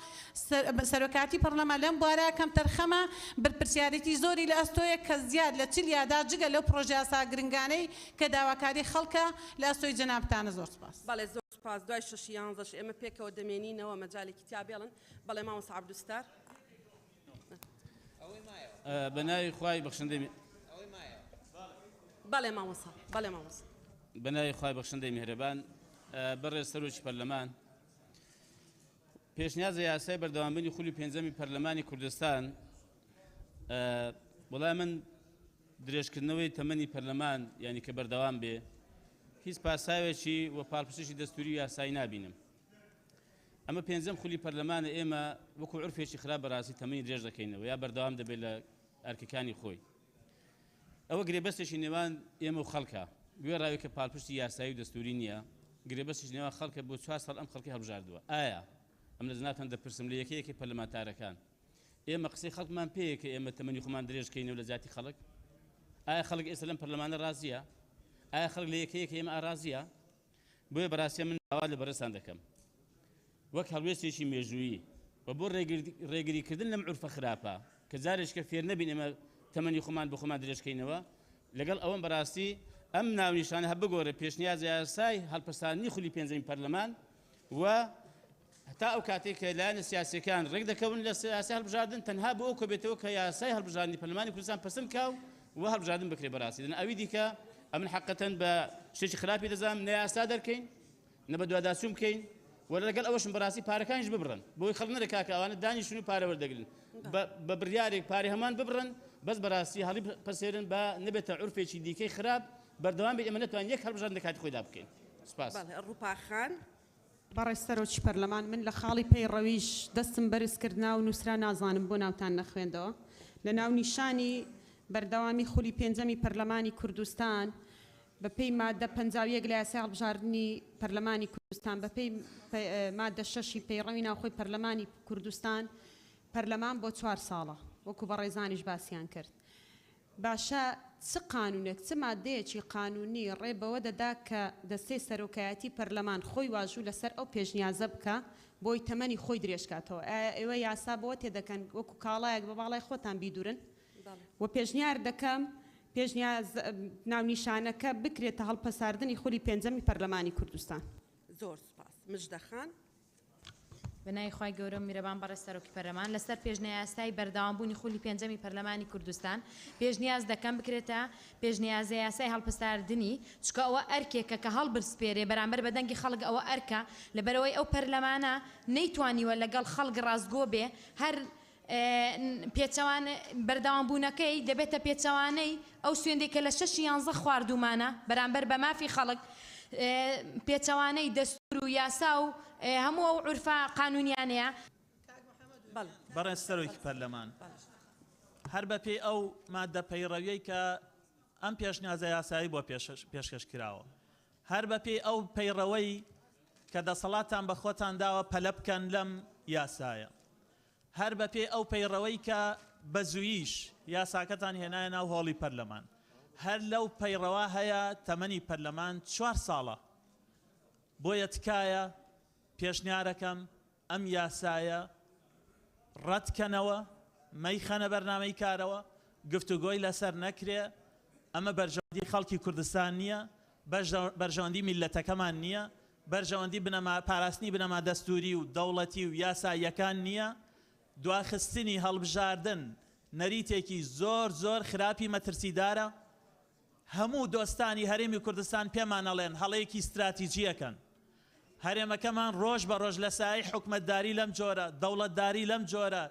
سەرۆکایەتی پەرلەمان لەم بوارە کەم تەرخەمە بەرپرسیارەتی زۆری لە ئەستۆیە کە زیاد لە 40 یادا جگە لەو پرۆژە یاسا گرنگانەی کە داواکاری خەڵکە لە ئەستۆی جەنابتانە زۆر سپاس بەڵێ زۆر سپاس دوای 6/11 ئێمە پێکەوە دەمێنینەوە مەجاالێکی تیابێڵن بەڵێ مامۆستا عەبدولستار بەناوی خوای بەخشندەی بەڵێ مامۆستا بەڵێ مامۆستا بەناوی خوای بەخشندەی میهرەبان بەڕێز سەرۆکی پەرلەمان پێشنیازە یاسای بەردەوامبوونی خولی پێنجەمی پەرلەمانی کوردستان وڵای من درێژکردنەوەی تەمەنی پەرلەمان یعنی کە بەردەوام بێ هیچ پاساوێکی و پاڵپشتێکی دەستوری یاسایی نابینم ئەمە پێنجەم خولی پەرلەمانە ئێمە وەکو عورفێکی خراپ بەڕاستی تەمەنی درێژ دەکەینەوە یا بەردەوام دەبێت لە ئەرکەکانی خۆی ئەوە گرێبەستێکی نێوان ئێمە و خەڵکە گوێ ڕاوی کە پاڵپشتی یاسایی و دەستوری نییە گرێبەستێکی نێوان خەڵکە بۆ 4 ساڵ ئەم خەڵکی هەڵبژاردووە ئایا ئەم لە جنابتان دەپرسم لە یەکەیەکی پەرلەمانتارەکان ئێمە قسەی خەڵکمان پێیە کە ئێمە تەمەنی خۆمان درێژکەینەوە لە جاتی خەڵک ئایا خەڵک ئێستا لەم پەرلەمانە ڕازیە ئایا خەڵک لە یەکەیەک ئێمە ئارازیە بۆیە بەڕاستیە من داوا لە بەرزتان دەکەم وەک هەڵوێستێکی مێژوویی و بۆ ڕێگریکردن لەم عورفە خراپە کە جارێککە فێر نەبین ئێمە تەمەنی خۆمان بە خۆمان درێژکەینەوە لەگەڵ ئەوەم بەڕاستی ئەم ناونیشانە هە بگۆرە پێشنیازە یاسای هەڵپەساندنی خولی پێنجەمی پەرلەمان و هەتا ئەو کاتێک کە لایەنە سیاسیەکان ڕێک دەکەون لە سیاسی هەڵبژاردن تەنها بۆ ئەو کە بێتەوە کە یاسای هەڵبژاردنی پەرلەمانی کوردستان پەسەند بکاو و هەڵبژاردن بکرێ بەڕاستی دەن ئەوی دیکە ئەمن حەقەتەن بە شتێکی خراپی دەزانم نە یاسا دەرکەین نە بە دوواداچوو بکەین وە لەگەڵ ئەوەشم بەڕاستی پارەکانیش ببڕن بۆی خەڵک نەدەکا کە ئەوانە دانیشتون و پارە وەردەگرن بە بڕیارێک پارەی هەمان ببڕن بەس بەڕاستی هەڵی پەسێرن بە نەبێتە عورفێکی دیکەی خراپ بەردەوام بێت ئێمە نەتوان یەک هەڵبژار لە کاتی خۆیدا بکەین سپاس ڕووپاخان بەڕێز سەرۆکی پەرلەمان من لە خاڵی پەیڕەویش دەستم بەرز کردنا و نووسرا نازانم بۆ ناوتان نەخوێندەوە لە ناو نیشانی بەردەوامی خولی پێنجەمی پەرلەمانی کوردستان بە پێی مادە 51 لە یاسای هەڵبژاردننی پەرلەمانی کوردستان بە پێی مادە 6 پەیڕەوی ناوخۆی پەرلەمانی کوردستان پەرلەمان بۆ 4 ساڵە وەکو بەڕێزانیش باسییان کرد باشە چ قانونێک چ مادەیەکی قانونی ڕێ بەوە دەدا کە دەستەی سەرۆکایەتی پەرلەمان خۆی واژوو لەسەر ئەو پێشنیازە بکە بۆی تەمەنی خۆی درێژکاتەوە ئێوە یاسا بەوە تێدەکەن وەکو کاڵایەک بە باڵای خۆتان بیدورن و پێشنیار دەکەم پێشنیاز ناونیشانەکە بکرێتە هەڵپەساردنی خولی پێنجەمی پەرلەمانی کوردستان زۆر سپاس مژدەخان بنای خی گەورە میرەبان بەڕێز سەرۆکی پەرلەمان لەسەر پێشنیازتای بەردەوامبوونی خولی پێنجەمی پەرلەمانی کوردستان پێشنیاز دەکەم بکرێتە پێشنیازە یاسای هەڵپەساردنی چکە ئەوە ئەرکێکە کە هەڵبرسپێرێ بەرامبەر بە دەنگی خەڵک ئەوە ئەرکە لەبەرەوەی ئەو پەرلەمانە نەیتوانیوە لەگەڵ خەڵک ڕازگۆ بێ هەر پێچەوان بەردەوامبوونەکەی دەبێتە پێچەوانەی ئەو سوێندێک کە لە 6 خواردومانە بەرامبەر بە مافی خەڵک پێچەوانەی دەستور و یاسا و هەموو ئەو عورفە قانونیانەیە بەڕێز سەرۆکی پەرلەمان هەر بە پێی ئەو مادە پەیڕەویەی کە ئەم پێشنیازە یاسایی بۆ پێشکەش کراوە هەر بە پێی ئەو پەیڕەوەی کە دەسەڵاتان بە خۆتان داوە پەلە بکەن لەم یاسایە هەر بە پێی ئەو پەیڕەوەی کە بە زوویش یاساکەتان هێنایە ناو هۆڵی پەرلەمان هەر لەو پەیڕەوە هەیە تەمەنی پەرلەمان 4 ساڵە بۆیە تکایە پێشنیارەکەم ئەم یاسایە ڕەتکەنەوە مەیخەنە بەرنامەی کارەوە گفتوگۆی لەسەر نەکرێ ئەمە بەرژەوەندی خەڵکی کوردستان نییە بەرژەوەندی میلەتەکەمان نییە بەرژەوەندی پاراستنی بنەما دەستوری و دەوڵەتی و یاساییەکان نییە دواخستنی هەڵبژاردن نەریتێکی زۆر زۆر خراپی مەترسیدارە هەموو دۆستانی هەرێمی کوردستان پێمانەڵێن هەڵەیەکی استراتیجیەکەن هەرێمەکەمان ڕۆژ بە ڕۆژ لە سای حکومەتداری لەم جۆرە دەوڵەتداری لەم جۆرە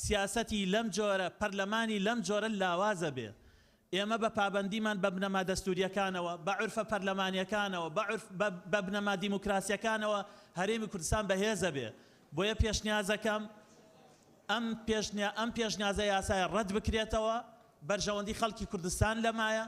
سیاسەتی لەم جۆرە پەرلەمانی لەم جۆرە لاوازە بێ ئێمە بە پابەندیمان بە بنەما دەستوریەکانەوە بە عورفە پەرلەمانیەکانەوە بە بنەما دیموکراسیەکانەوە هەرێمی کوردستان بەهێزە بێ بۆیە پێشنیازەکەم ئەم پێشنیازە یاسایە ڕەت بکرێتەوە بەرژەوەندی خەڵکی کوردستان لەمایە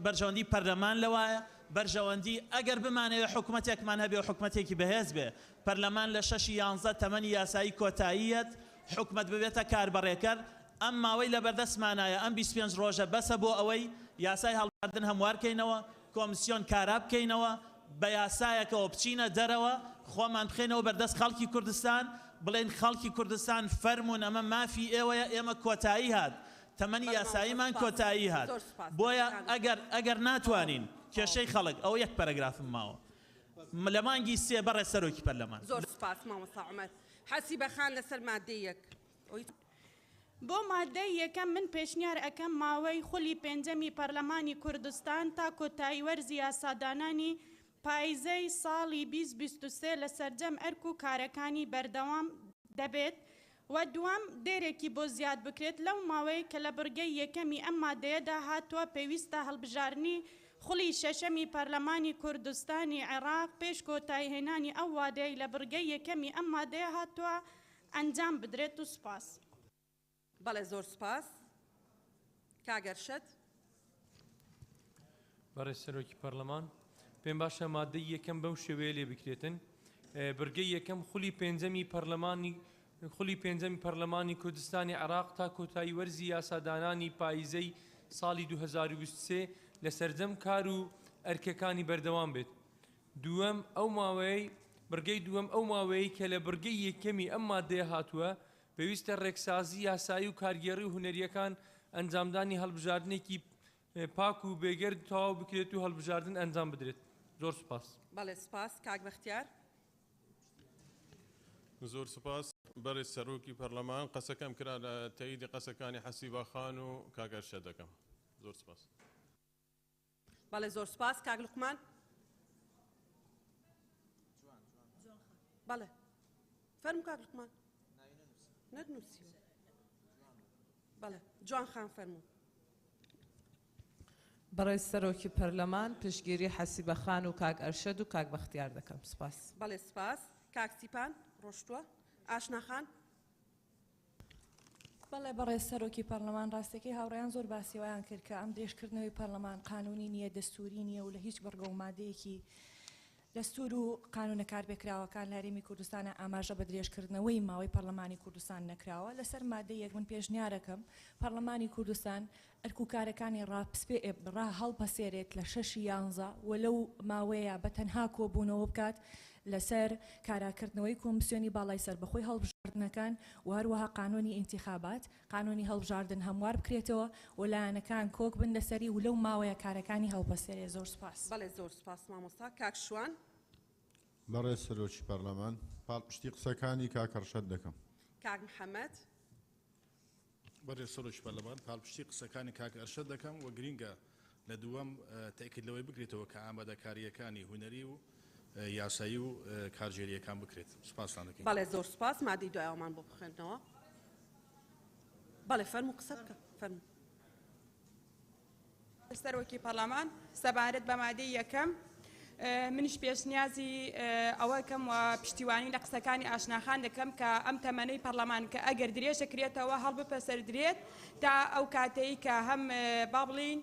بەرژەوەندی پەرلەمان لەوایە بەرژەوەندی ئەگەر بمانەوێ حکوومەتێکمان هەبێ و حکوومەتێکی بەهێز بێ پەرلەمان لە 6 تەمەنی یاسایی کۆتاییەت حکوومەت ببێتە کاربەڕێکەر ئەم ماوەی لە بەردەستمانایە ئەم 25 ڕۆژە بەسە بۆ ئەوەی یاسای هەڵبژاردن هەموارکەینەوە کۆمیسیۆن کارا بکەینەوە بە یاسایەکەوە بچینە دەرەوە خۆمان بخێنەوە بەردەست خەڵکی کوردستان بڵێن خەڵکی کوردستان فەرمونون ئەمە مافی ئێوەیە ئێمە کۆتایی هات تەمەنی یاساییمان کۆتایی هات بۆیە ئەگەر ناتوانین کێشەی خەڵک ئەو یەک پەرەگرافم ماوە لە مانگی 3 بەڕێز سەرۆکی پەرلەمان زۆر سپاس مامۆستا عومەر حەسیبە خان لەسەر مادەی یەک بۆ مادەی یەکەم من پێشنیار ئەەکەم ماوەی خولی پێنجەمی پەرلەمانی کوردستان تا کۆتایی وەرزی یاسادانانی پایزەی ساڵی 2023 لە سەرجەم ئەرک و کارەکانی بەردەوام دەبێت و دوام دێرێکی بۆ زیاد بکرێت لەو ماوەی کە لە بڕگەی یەکەمی ئەم مادەیەدا هاتووە پێویستە هەڵبژارنی خولی شەشەمی پەرلەمانی کوردستانی عێراق پێش کۆتاییهێنانی ئەو وادەی لە بڕگەی یەکەمی ئەم مادەیە هاتووە ئەنجام بدرێت و سپاس بەڵێ زۆر سپاس کاگەرشەت بەڕێز سەرۆکی پەرلەمان پێم باشە مادەی یەکەم بەو شێوەیە لێ بکرێتن بڕگەی یەکەم خولی پێنجەمی پەرلەمانی کوردستانی عێراق تا کۆتایی وەرزی یاسادانانی پاییزەی ساڵی 2023 لە سەرجەم کار و ئەرکەکانی بەردەوام بێت دووەم ئەو ماوەی بڕگەی دووەم ئەو ماوەیە کە لە بڕگەی یەکەمی ئەم مادەیە هاتووە پێویستە ڕێکسازی یاسایی و کارگێڕی و هونەریەکان ئەنجامدانی هەڵبژاردنێکی پاک و بێگەرد تەواو بکرێت و هەڵبژاردن ئەنجام بدرێت زۆر سپاس بەڵێ سپاس کاک بەختیار زۆر سپاس بەڕێز سەرۆکی پەرلەمان قەسەکەم کرا لە تاییدی قەسەکانی حەسیبە خان و کاگەرشە دەکەم زۆر سپاس بەڵێ زۆر سپاس کاک لوقمان بەڵێ فەرمو کاک لوقمان نەدنووسی بەڵێ جوان خان فەرموو. بەڕێز سەرۆکی پەرلەمان پشتگیری حەسیبەخان و کاک ئەرشەد و کاک بەختیار دەکەم. سپاس. بەڵێ سپاس. کاک سیپان ڕۆشتووە. ئاشناخان. بەڵێ بەڕێز سەرۆکی پەرلەمان ڕاستەکەی هاوڕێیان زۆر باسیەوەیان کرد کە ئەم درێژکردنەوەی پەرلەمان قانونی نییە، دەستوری نییە و لە هیچ بەڕگە و مادەیەکی دەستور و قانونە کاربێکراوەکان لە هەرێمی کوردستانە ئاماژە بە درێژکردنەوەی ماوەی پەرلەمانی کوردستان نەکراوە. لەسەر مادەی یەک من پێشنیارەکەم پەرلەمانی کوردستان ئەرکوکارەکانی هەڵپەسێرێت لە 6/11 و لەو ماوەیە بە تەنها کۆبوونەوە بکات لەسەر کاراکردنەوەی کۆمسیۆنی باڵای سەربەخۆی هەڵبژاردنەکان و هەروەها قانونی ئینتیخابات، قانونی هەڵبژاردن هەموار بکرێتەوە و لایەنەکان کۆک بن لەسەری و لەو ماوەیە کارەکانی هەڵپەسێرێ. زۆر سپاس. بەڵێ زۆر سپاس مامۆستا. کاک شوان. بەڕێز سەرۆکی پەرلەمان پاڵپشتی قسەکانی کاک ئەرشەد دەکەم. کاک محەممەد. بەڕێز سەرۆکی پەرلەمان پاڵپشتی قسەکانی کاک ئەرشەد دەکەم و گرینگە لە دووەم تاکید لەوەی بکرێتەوە کە ئامادەکاریەکانی هونەری و یاسایی و کارژێریەکان بکرێت. سوپاسان دەکەین. بەڵێ زۆر سپاس. مادەی دوایەوەمان بۆ بخوێنەوە. بەڵێ فەرموو قسە بکە. فەرموو. سەرۆکی پەرلەمان سەبارەت بە مادەی یەکەم منیش پێشنیازی ئەوە کەم و پشتیوانی لە قسەکانی ئاشناخان دەکەم کە ئەم تەمەنەی پەرلەمان کە ئەگەر درێژە کرێتەوە هەڵبپەسەردرێت تا ئەو کاتەی کە هەم با بڵین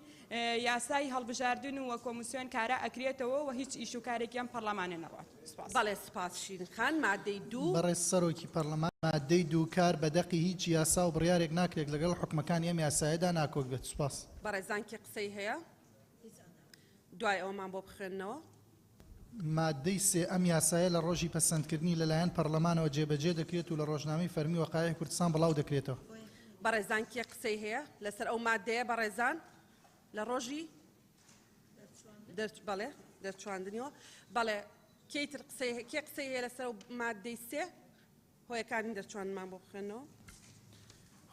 یاسای هەڵبژاردن و کۆمسیۆن کارە ئەکرێتەوە و هیچ ئیش و کارێکی ئەم پەرلەمانە نەڕات. بەڵێ سپاس شیرین خان. مادەی دوو. بەڕێز سەرۆکی پەرلەمان مادەی دوو کار بە دەقی هیچ یاسا و بڕیارێک ناکرێت لەگەڵ حکومەکانی ئەم یاسایەدا ناکۆک بێت. سوپاس. بەڕێزانکی قسەی هەیە؟ دوای ئەومان بۆ بخوێنەوە. مادەی سێ ئەم یاسایە لە ڕۆژی پەسەندکردنی لەلایەن پەرلەمانەوە جێبەجێ دەکرێت و لە ڕۆژنامەی فەرمی وەقایعی کوردستان بڵاو دەکرێتەوە. بەڕێزانکی قسەی هەیە لەسەر ئەو مادەیە بەڕێزان لە ڕۆژی بەڵێ دەرچواندنیەوە. بەڵێ کێتر کێ قسەی هەیە لەسەر مادەی سێ هۆیەکانی دەرچوانمان بۆ بخوێنەوە.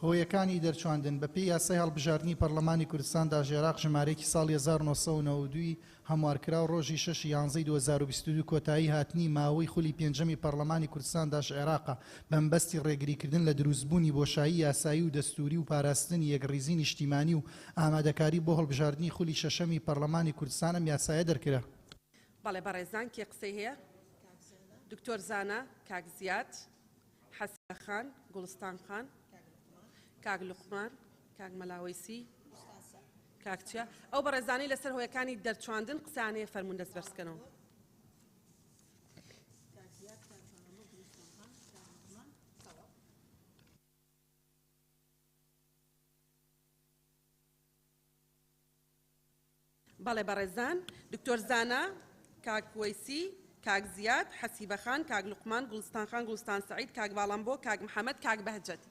هۆیەکانی دەرچواندن بە پێی یاسای هەڵبژاردننی پەرلەمانی کوردستان داژێراق ژمارەیەکی ساڵی 1992 هەموارکرا و ڕۆژی 6/11/2022 کۆتایی هاتنی ماوەی خولی پێنجەمی پەرلەمانی کوردستان داش عێراقا بەمبەستی ڕێگریکردن لە دروستبوونی بۆشایی یاسایی و دەستوری و پاراستنی یەکڕیزی نیشتیمانی و ئامادەکاری بۆ هەڵبژاردننی خولی شەشەمی پەرلەمانی کوردستان ئەم یاسایە دەرکرا. بەڵێ بەڕێزان کێ قسەی هەیە؟ دکتۆر زانا، کاک زیاد، حەسەخان، گوڵستان خان، کاک لوقمان، کاک مەلاوەیسی، کاک چیا ئەو بەڕێزانەی لەسەر هۆیەکانی دەرچواندن قسانەیە فەرموون دەست بەرزکەنەوە. بەڵێ بەڕێزان دکتۆر زانا، کاک وەیسی، کاک زیاد، حەسیبەخان، کاک لوقمان، گوڵستان خان، گوڵستان سەعید، کاک باڵەمبۆ، کاک محەممەد، کاک بەهجەت.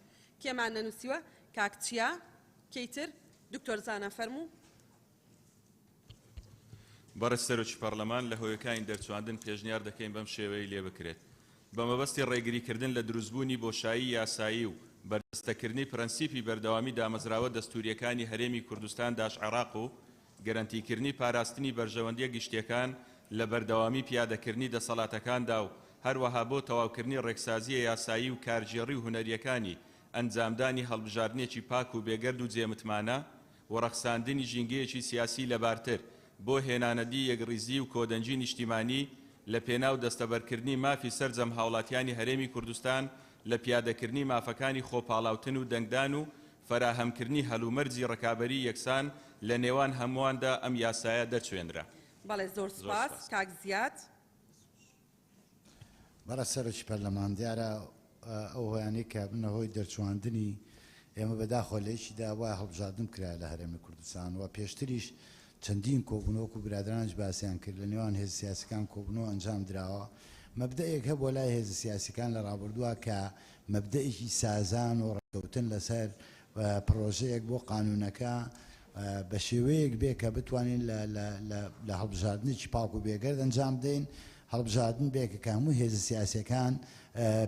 کێمان نەنووسیوە؟ کاک چیا؟ کەیتر؟ دکتۆر زانا فەرموو. بەڕێز سەرۆکی پەرلەمان لە هۆیەکانی دەرچواندن پێشنیار دەکەین بەم شێوەیە لێ بکرێت بە مەبەستی ڕێگریکردن لە دروستبوونی بۆشایی یاسایی و بەردەستەکردنی پرەنسیپی بەردەوامی دامەزراوە دەستوریەکانی هەرێمی کوردستان داش عێراق و گەرانتیکردنی پاراستنی بەرژەوەندیە گشتیەکان لە بەردەوامی پیادەکردنی دەسەڵاتەکاندا و هەروەها بۆ تەواوکردنی ڕێکسازیە یاسایی و کارژێڕی و هونەریەکانی ئەنجامدانی هەڵبژاردنێکی پاک و بێگەرد و جێمتمانە و ڕەخساندنی ژینگەیەکی سیاسی لەبارتر بۆ هێنانەدی یەکڕیزی و کۆدەنجی نیشتیمانی لە پێناو دەستەبەرکردنی مافی سەرجەم هاوڵاتیانی هەرێمی کوردستان لە پیادەکردنی مافەکانی خۆپاڵاوتن و دەنگدان و فەراهەمکردنی هەلومەرجی ڕکابەری یەکسان لە نێوان هەموواندا ئەم یاسایە دەرچوێنرا. بەڵێ زۆر سپاس. کاک زیاد. بەڕە سەرۆکی پەرلەمان دیارە ئەو هۆیانەی کە بنەهۆی دەرچواندنی ئێمە بەداخۆ لەیشیدا وای هەڵبژاردن کرا لە هەرێمی کوردستان و پێشتریش چەندین کۆبوونەوەکو برادرانش باسییان کرد لە نێوان هێز سیاسەکان کۆبوونەوە ئەنجام درراوە. مەبدەیەک هەبووە لای هێز سیاسەکان لە ڕابردووە کە مەبدەیەکی سازان و ڕێکەوتن لەسەر پرۆژەیەک بۆ قانونەکە بە شێوەیەک بێ کە بتوانین لە هەڵبژاردنێکی پاک و بێگەرد ئەنجام بدەین. هەڵبژاردن بێکە کە هەموو هێز سیاسەکان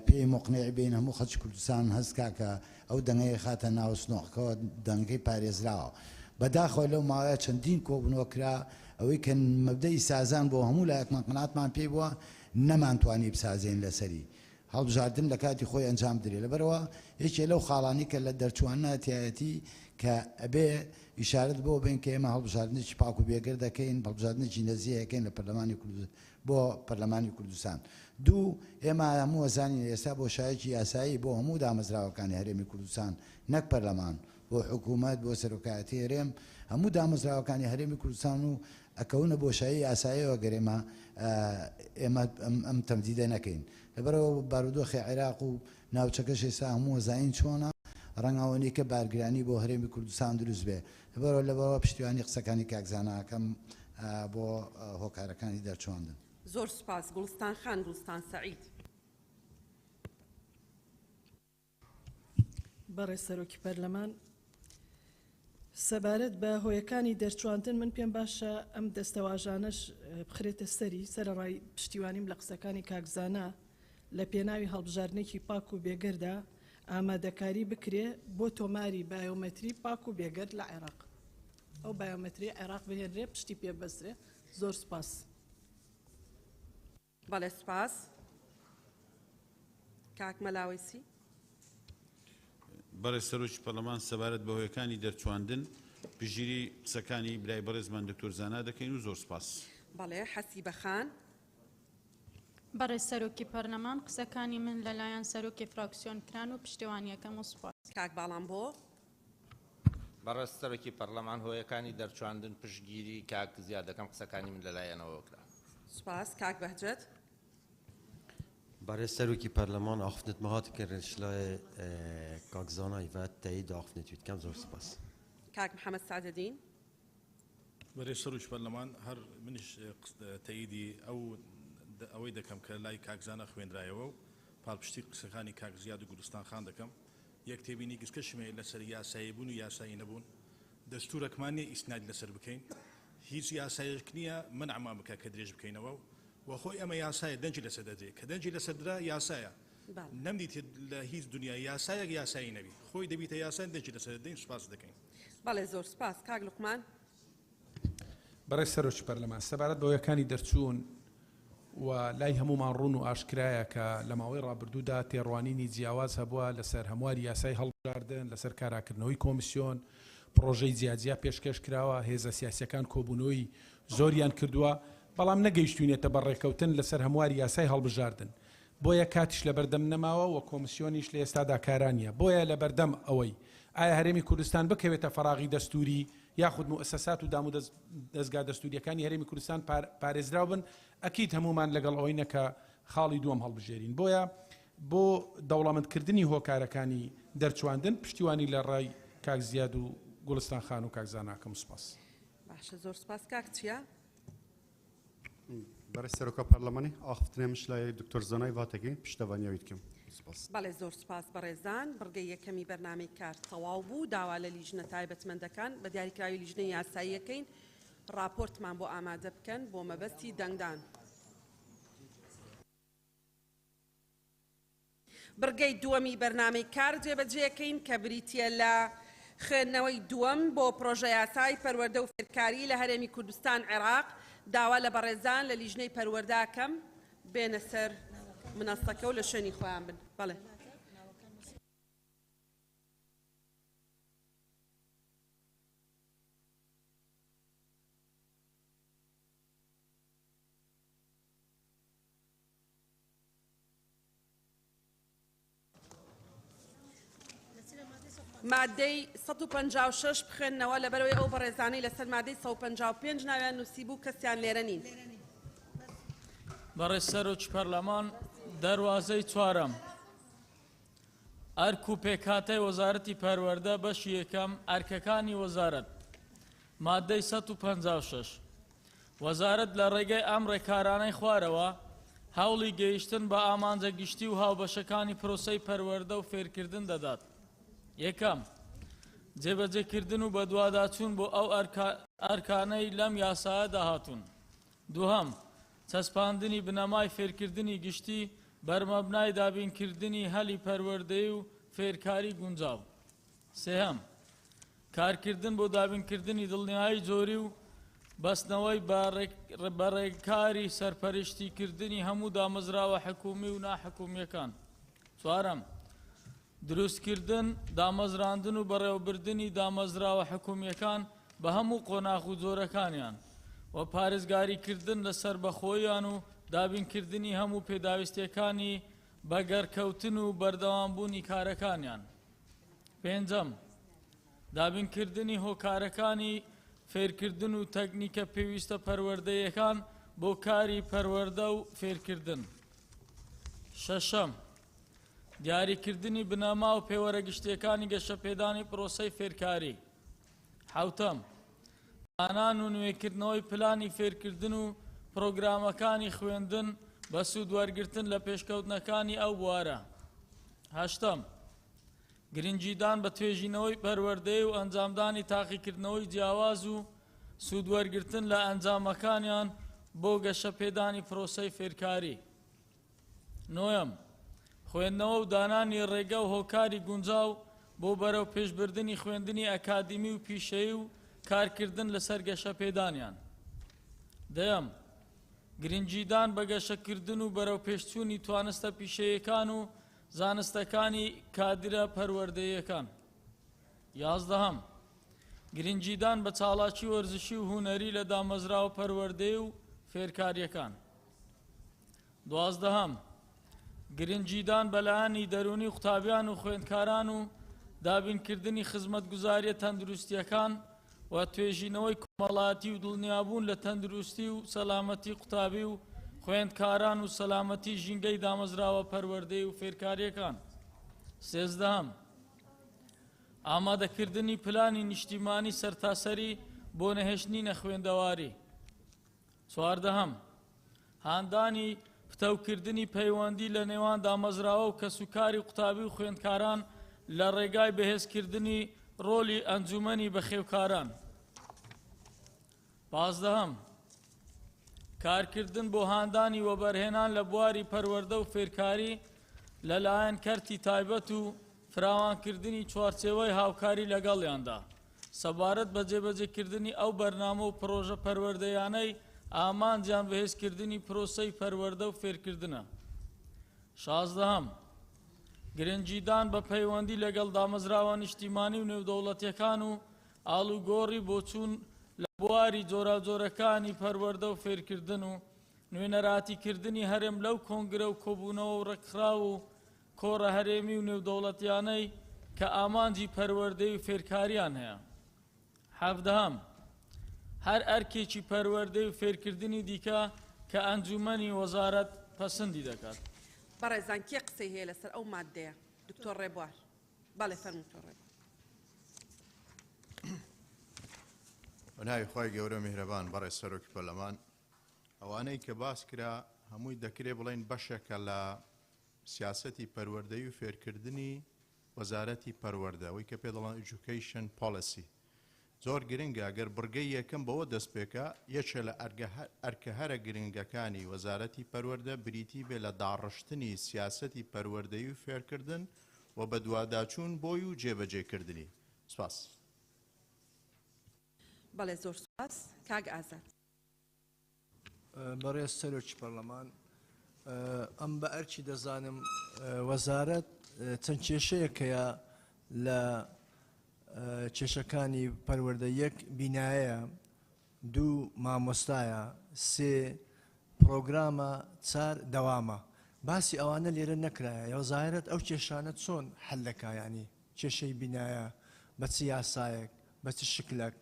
پێی مقنعی بین هەموو خەڵکی کوردستان هەستکا کە ئەو دەنگەی خاتە ناو سنووقەکەەوە دەنگەی پارێزراوە. بەداخۆ لەو ماوەیە چەندین کۆبوونەوە کرا ئەوەی کە مەبدەی سازان بۆ هەموو لایەکمان قەناتمان پێی بووە نەمانتوانی بسازێن لەسەری. هەڵبژاردن لە کاتی خۆی ئەنجام درێ لەبەرەوە یەکێ لەو خاڵانی کە لە دەرچوانەتیایەتی کە ئەبێ ئیشارەت بۆ بین کە ئێمە هەڵبژاردنێکی پاک و بێگەر دەکەین هەڵبژاردنێکی نەزیەکەین لە پەرلەمانی بۆ پەرلەمانی کوردستان. دوو ئێمە هەموو وەزانین ئێستا بۆشایەکی یاسایی بۆ هەموو دامەزراوەکانی هەرێمی کوردستان نەک پەرلەمان بۆ حکوومەت بۆ سەرۆکایەتی هەرێم هەموو دامەزراوەکانی هەرێمی کوردستان و ئەکەونە بۆشایی یاساییەوە گەرێمە ئێمە ئەم تەمدیدە نەکەین لەبەرەوە بارودۆخی عێراق و ناوچەکەش ئێستا هەموو وەزانین چۆنە ڕەنگاوەنی کە بارگرانی بۆ هەرێمی کوردستان دروست بێ لەبەرەوە پشتیوانی قسەکانی کاکزانەکەم بۆ هۆکارەکانی دەرچواندن. زۆر سپاس. گوڵستان خان گوڵستان سەعید. بەڕێز سەرۆکی پەرلەمان سەبارەت بە هۆیەکانی دەرچواندن من پێم باشە ئەم دەستەواژانەش بخرێتە سەری سەرڕای پشتیوانیم لە قسەکانی کاکزانە لە پێناوی هەڵبژاردنێکی پاک و بێگەردا ئامادەکاری بکرێ بۆ تۆماری بایۆمەتری پاک و بێگەر لە عێراق. ئەو بایۆمەتری عێراق بهێنرێ پشتی پێبەسترێ. زۆر سپاس. بەڵێ سپاس. کاک مەلاوێسی. بەڕێز سەرۆکی پەرلەمان سەبارەت بە هۆیەکانی دەرچواندن پژگیری قسەکانی برای بەڕێزمان دکتۆر زانا دەکەین و زۆر سپاس. بەڵێ حەسیبە خان. بەڕێز سەرۆکی پەرلەمان قسەکانی من لەلایەن سەرۆکی فراکسیۆن کران و پشتیوانیەکەم و سوپاس. کاک باڵام بۆ. بەڕێز سەرۆکی پەرلەمان هۆیەکانی دەرچواندن پشتگیری کاک زیاد دەکەم قسەکانی من لەلایەنەوە کرا. سپاس. کاک بەهجەت. برای سروکی پارلمان آخفنت مهات که رشلای کاغذانای و تایید آخفنت وید کم زور سپاس. کاک محمد سعددین. برای سروش پارلمان هر منش تاییدی ئەوەی دەکەم کە لای کاکزانە خوێنرایەوە و پاڵپشتی قسەکانی کاک زیاد و گورستان خان دەکەم. یەک تێبینی گشتکەشمێ لەسەر یاسایی بوون و یاسایی نەبوون دەستورەکمان نیە ئیسناد لەسەر بکەین هیچ یاسایەک نییە منعمان بکە کە درێژ بکەینەوە و خۆی ئەمە یاسایە دەنجی لەسەر دەدرێت کە دەنجی لەسەردرا یاسایە نەمدیت لە هیچ دنیا یاسایەک یاسایی نەبی خۆی دەبیتە یاسای دەنجی لەسەر دەین سوپاس دەکەین. بەڵێ زۆر سپاس. کاک لوقمان. بەڕێز سەرۆکی پەرلەمان سەبارەت بە هۆیەکانی دەرچوون و لای هەمومان ڕوون و ئاشکرایە کە لە ماوەی ڕابردوودا تێڕوانینی جیاواز هەبووە لەسەر هەمواری یاسای هەڵبژاردن لەسەر کاراکردنەوەی کۆمیسیۆن پرۆژەی جیاجیا پێشکەش کراوە هێزە سیاسیەکان کۆبوونەوەی زۆریان کردووە بەڵام نەگەیشتوینێتە بەڕێکەوتن لەسەر هەمواری یاسای هەڵبژاردن بۆیە کاتیش لە بەردەم نەماوە و کۆمیسیۆنیش لە ئێستادا کارانیە بۆیە لە بەردەم ئەوەی ئایا هەرێمی کوردستان بکەوێتە فەراغی دەستوری یاخود مؤسسات و دام و دەستگا دەستوریەکانی هەرێمی کوردستان پارێزراو بن ئەکید هەمومان لەگەڵ ئەوەی نەکە خاڵی دووەم هەڵبژێرین بۆیە بۆ دەوڵەمەندکردنی هۆکارەکانی دەرچواندن پشتیوانی لە ڕای کاک زیاد و گوڵستان خان و کاک زاناکەم سوپاس. باشە زۆر سپاس. کاک چییە؟ برای سەرۆکە پەرلەمانی ئاخفتنێمش لای دکتۆر زانای واتەکەی پشتەوانیاوی دکەم. بەڵێ زۆر سپاس بەڕێزان بڕگەی یەکەمی بەرنامەی کار تەواو بوو داوا لە لیژنە تایبەتمەندەکان بە دیاریکراوی لیژنەی یاساییەکەین راپۆرتمان بۆ ئامادە بکەن بۆ مەبەستی دەنگدان. بڕگەی دووەمی بەرنامەی کار جێبەجێەکەین کە بریتیە لە خوێندنەوەی دووەم بۆ پرۆژە یاسای پەروەردە و فێرکاری لە هەرێمی کوردستان عێراق داوا لە بەڕێزان لە لیژنەی پەروەردەکەم بێنە سەر منەستەکە و لە شوێنی خۆیان بن. بەڵێ. مادەی 156 بخێننەوە لەبەرەوەی ئەو بەڕێزانەی لەسەر مادەی 155 ناویان نووسیبوو کەسیان لێرە نین. بەڕێز سەرۆکی پەرلەمان دەواازەی چوارەم ئەرک و پێکهاتەی وەزارەتی پەروەردە بەشی یەکەم ئەرکەکانی وەزارەت مادەی 156 وەزارەت لە ڕێگەی ئەم ڕێکارانەی خوارەوە هەوڵی گەیشتن بە ئامانجە گشتی و هاوبەشەکانی پرۆسەی پەروەردە و فێرکردن دەدات. یەکەم جێبەجێکردن و بەدواداچوون بۆ ئەو ئەرکانەی لەم یاسایە داهاتوون. دووهەم چەسپاندنی بنەمای فێرکردنی گشتی بەرمەبنای دابینکردنی هەلی پەروەردەی و فێرکاری گونجاو. سێهەم کارکردن بۆ دابینکردنی دڵنیایی جۆری و بەستنەوەی بەڕێکاری سەرپەرشتیکردنی هەموو دامەزراوە حکومی و ناحکومیەکان. چوارەم، دروستکردن، دامەزراندن و بەڕێوەبردننی دامەزراوە حکومیەکان بە هەموو قۆناغ و جۆرەکانیان و پارێزگاریکردن لەسەر بەخۆیان و دابینکردنی هەموو پێداویستیەکانی بەگەرکەوتن و بەردەوامبوونی کارەکانیان. پێنجەم، دابینکردنی هۆکارەکانی فێرکردن و تەکنیکە پێویستە پەروەردەیەکان بۆ کاری پەروەردە و فێرکردن. شەشەم، دیاریکردنی بنەما و پێوەرەگشتیەکانی گەشەپێدانی پرۆسەی فێرکاری. حوتەم، دانان و نوێکردنەوەی پلانی فێرکردن و پرۆگرامەکانی خوێندن بە سوودوەرگرتن لە پێشکەوتنەکانی ئەو بوارە. هەشتەم، گرنگیدان بە توێژینەوەی پەروەردەی و ئەنجامدانی تاقیکردنەوەی جیاواز و سوودوەرگرتن لە ئەنجامەکانیان بۆ گەشەپێدانی پرۆسەی فێرکاری. نۆیەم، خوێندنەوە و دانانی ڕێگە و هۆکاری گونجاو بۆ بەرەو پێشبردننی خوێندنی ئەکادیمی و پیشەیی و کارکردن لەسەر گەشەپێدانیان. دەیەم، گرنگیدان بە گەشەکردن و بەرەو پێشچوونی توانستە پیشەیەکان و زانستەکانی کادرە پەروەردەیەکان. یازدەهەم، گرنگیدان بە چاڵاکی وەرزشی و هونەری لە دامەزراوە پەروەردەی و فێرکاریەکان. دوازدەهەم، گرنگیدان بەلایانی دەرونی قوتابیان و خوێندکاران و دابینکردنی خزمەتگوزاریە تەندروستیەکان و توێژینەوەی کۆمەڵایەتی و دڵنیابوون لە تەندروستی و سەلامەتی قوتابی و خوێندکاران و سەلامەتی ژینگەی دامەزراوە پەروەردەی و فێرکاریەکان. سێزدەهەم، ئامادەکردنی پلانی نیشتیمانی سەرتاسەری بۆ نەهێشتنی خوێندەواری. چواردەهەم، هاندانی پتەوکردنی پەیوەندی لە نێوان دامەزراوە و کەسوکاری قوتابی و خوێندکاران لە ڕێگای بەهێزکردنی ڕۆلی ئەنجومەنی بەخێوکاران. پازدەهەم، کارکردن بۆ هاندانی وەبەرهێنان لە بواری پەروەردە و فێرکاری لەلایەن کەرتی تایبەت و فراوانکردنی چوارچێوەی هاوکاری لەگەڵیاندا سەبارەت بە جێبەجێکردنی ئەو بەرنامە و پرۆژە پەروەردەیانەی ئامانجیان بەهێزکردنی پرۆسەی پەروەردە و فێرکردنە. شازدەهەم، گرنگیدان بە پەیوەندی لەگەڵ دامەزراوە نیشتیمانی و نێودەوڵەتیەکان و ئاڵوگۆڕی بۆچوون لە بواری جۆراجۆرەکانی پەروەردە و فێرکردن و نوێنەراتیکردنی هەرێم لەو کۆنگرە و کۆبوونەوە و ڕێکخرا و کۆڕە هەرێمی و نێودەوڵەتیانەی کە ئامانجی پەروەردەی و فێرکاریان هەیە. حەڤدەهەم، هەر ئەرکێکی پەروەردەی و فێرکردنی دیکە کە ئەنجومەنی وەزارەت پەسەندی دەکات. بەڕێزان کێ قسەی هەیە لەسەر ئەو مادەیە؟ دکتۆر ڕێبوار. بەڵێ فەرموو دکتۆر ڕێبوار. بەناوی خۆی گەورە میهرەبان بەڕێز سەرۆکی پەرلەمان، ئەوانەی کە باس کرا هەمووی دەکرێ بڵێن بەشێکە لە سیاسەتی پەروەردەی و فێرکردنی وەزارەتی پەروەردە، ئەوەی کە پێ دەڵێن ئێجوکەیشن پۆلیسی. زۆر گرنگە ئەگەر بڕگەی یەکەم بەوە دەست پێکە یەکێ لە ئەرکە هەرە گرنگەکانی وەزارەتی پەروەردە بریتی بێ لە داڕشتنی سیاسەتی پەروەردەی و فێرکردن و بە دوواداچوون بۆی و جێبەجێکردنی. سپاس. بەڵێ زۆر سپاس. کاگ ئازاد. بەڕێز سەرۆکی پەرلەمان، ئەم بە ئەرچی دەزانم وەزارەت چەند کێشەیەکەیە لە کێشەکانی پەروەردە. یەک بینایە، دوو مامۆستایە، سێ پرۆگرامە، چار دەوامە. باسی ئەوانە لێرە نەکرایە. وەزارەت ئەو کێشانە چۆن حەل دەکایانی؟ کێشەی بینایە بە چ یاسایەک بە چ شکلێک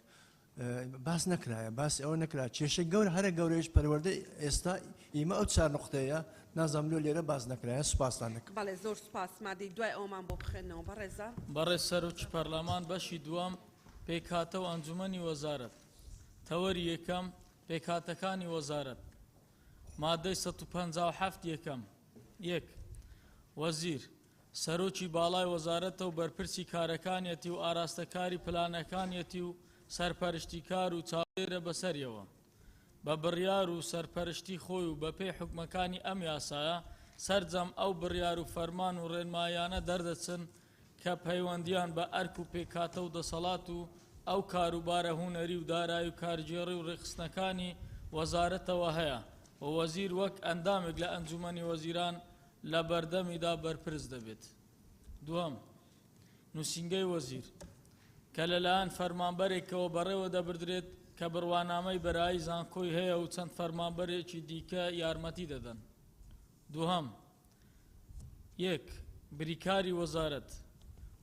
باس نەکرایە، باسی ئەوە نەکرا. کێشەی گەورە هەرە گەورەیش پەروەردە ئێستا ئیمە ئەو چار نقطەیە نازام لۆ لێرە باز نەکرایە. سوپاسان دەکەم. بەڵێ زۆر سوپاس. مادەی دوای ئەومان بۆ بخێنەوە. بەڕێزان. بەڕێز سەرۆکی پەرلەمان بەشی دووەم پێکهاتەوە ئەنجومەنی وەزارەت. تەوەری یەکەم پێکهاتەکانی وەزارەت. مادەی 157 یەکەم. یەک، وەزیر سەرۆکی باڵای وەزارەتە و بەرپرسی کارەکانیەتی و ئاراستەکاری پلانەکانیەتی و سەرپەرشتیکار و چاودێرە بەسەریەوە بە بڕیار و سەرپەرشتی خۆی و بە پێی حکومەکانی ئەم یاسایە سەرجەم ئەو بڕیار و فەرمان و ڕێنمایانە دەردەچن کە پەیوەندیان بە ئەرک و پێکهاتە و دەسەڵات و ئەو کاروبارە هوەری و دارایی و کارگێڕی و ڕێخستنەکانی وەزارەتەوە هەیە و وەزیر وەک ئەندامێک لە ئەنجومەنی وەزیران لە بەردەمیدا بەرپرس دەبێت. دووەم، نووسینگەی وەزیر کە لەلایەن فەرمانبەرێکەوە بەڕێوە دەبردرێت کە بڕوانامەی بەرایی زانکۆی هەیە و چەند فەرمانبەرێکی دیکە یارمەتی دەدەن. دووهەم، یەک بریکاری وەزارەت.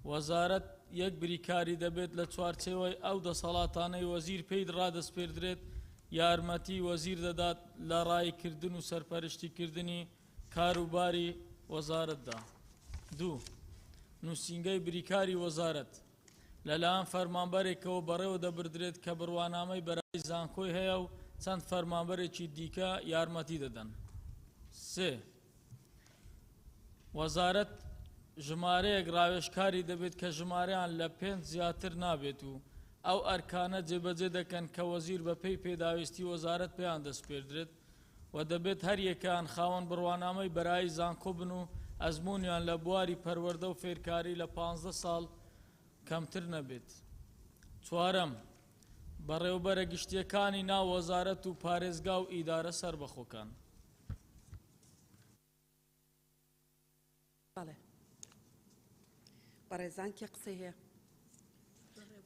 وەزارەت یەک بریکاری دەبێت لە چوارچێوەی ئەو دەسەڵاتانەی وەزیر پێی ڕادەسپێردرێت یارمەتی وەزیر دەدات لە ڕایکردن و سەرپەرشتیکردنی کاروباری وەزارەتدا. دوو، نووسینگەی بریکاری وەزارەت لەلایەن فەرمانبەرێکەوە بەڕێوە دەبردرێت کە بڕوانامەی بەرای زانکۆی هەیە و چەند فەرمانبەرێکی دیکە یارمەتی دەدەن. سێ، وەزارەت ژمارەیەک ڕاوێژکاری دەبێت کە ژمارەیان لە 5 زیاتر نابێت و ئەو ئەرکانە جێبەجێ دەکەن کە وەزیر بە پێی پێداویستی وەزارەت پێیان دەسپێردرێت و دەبێت هەر یەکیان خاوەن بڕوانامەی بەرایی زانکۆ بن و ئەزممویان لە بواری پەروەردە و فێرکاری لە 15 ساڵ کەمتر نەبێت. چوارەم، بەڕێوەبەرە گشتیەکانی ناو وەزارەت و پارێزگا و ئیدارە سەربەخۆکان. بەڵێ بەڕێزان کێ قسەی هەیە؟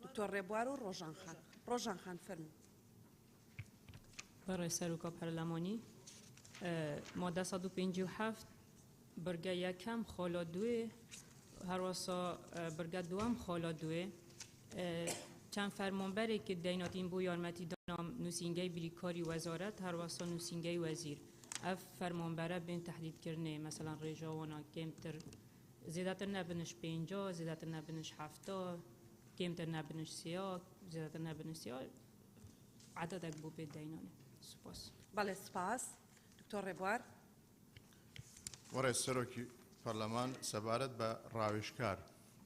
دکتۆر ڕێبوار و ڕۆژان خان. ڕۆژان خان فەرموو. بەڕێ سەرۆکە پەرلەمانی مادە 157 بەرگە یەکەم خۆلۆ دوێ هەروەسا بەرگە دووەم خۆلۆ دوێ چەند فەرمانبەرێکی دەیناتین بۆ یارمەتی دانام نووسینگەی بریکاری وەزارەت هەروەسا نووسینگەی وەزیر ئەف فەرمانبەرە بین تهدیدکردنێ مەسەڵەن ڕێژاوانە کێمتر زیاتر نەبنش 50 زیاتر نەبنش 70 کێمتر نەبنش 30 زیاتر نەبنش 30 عددێک بۆ پێ دەینانێ. سپاس. بەڵێ سپاس. دکتۆر ڕێبوار. وەڕێز سەرۆکی پەرلەمان سەبارەت بە ڕاوێژکار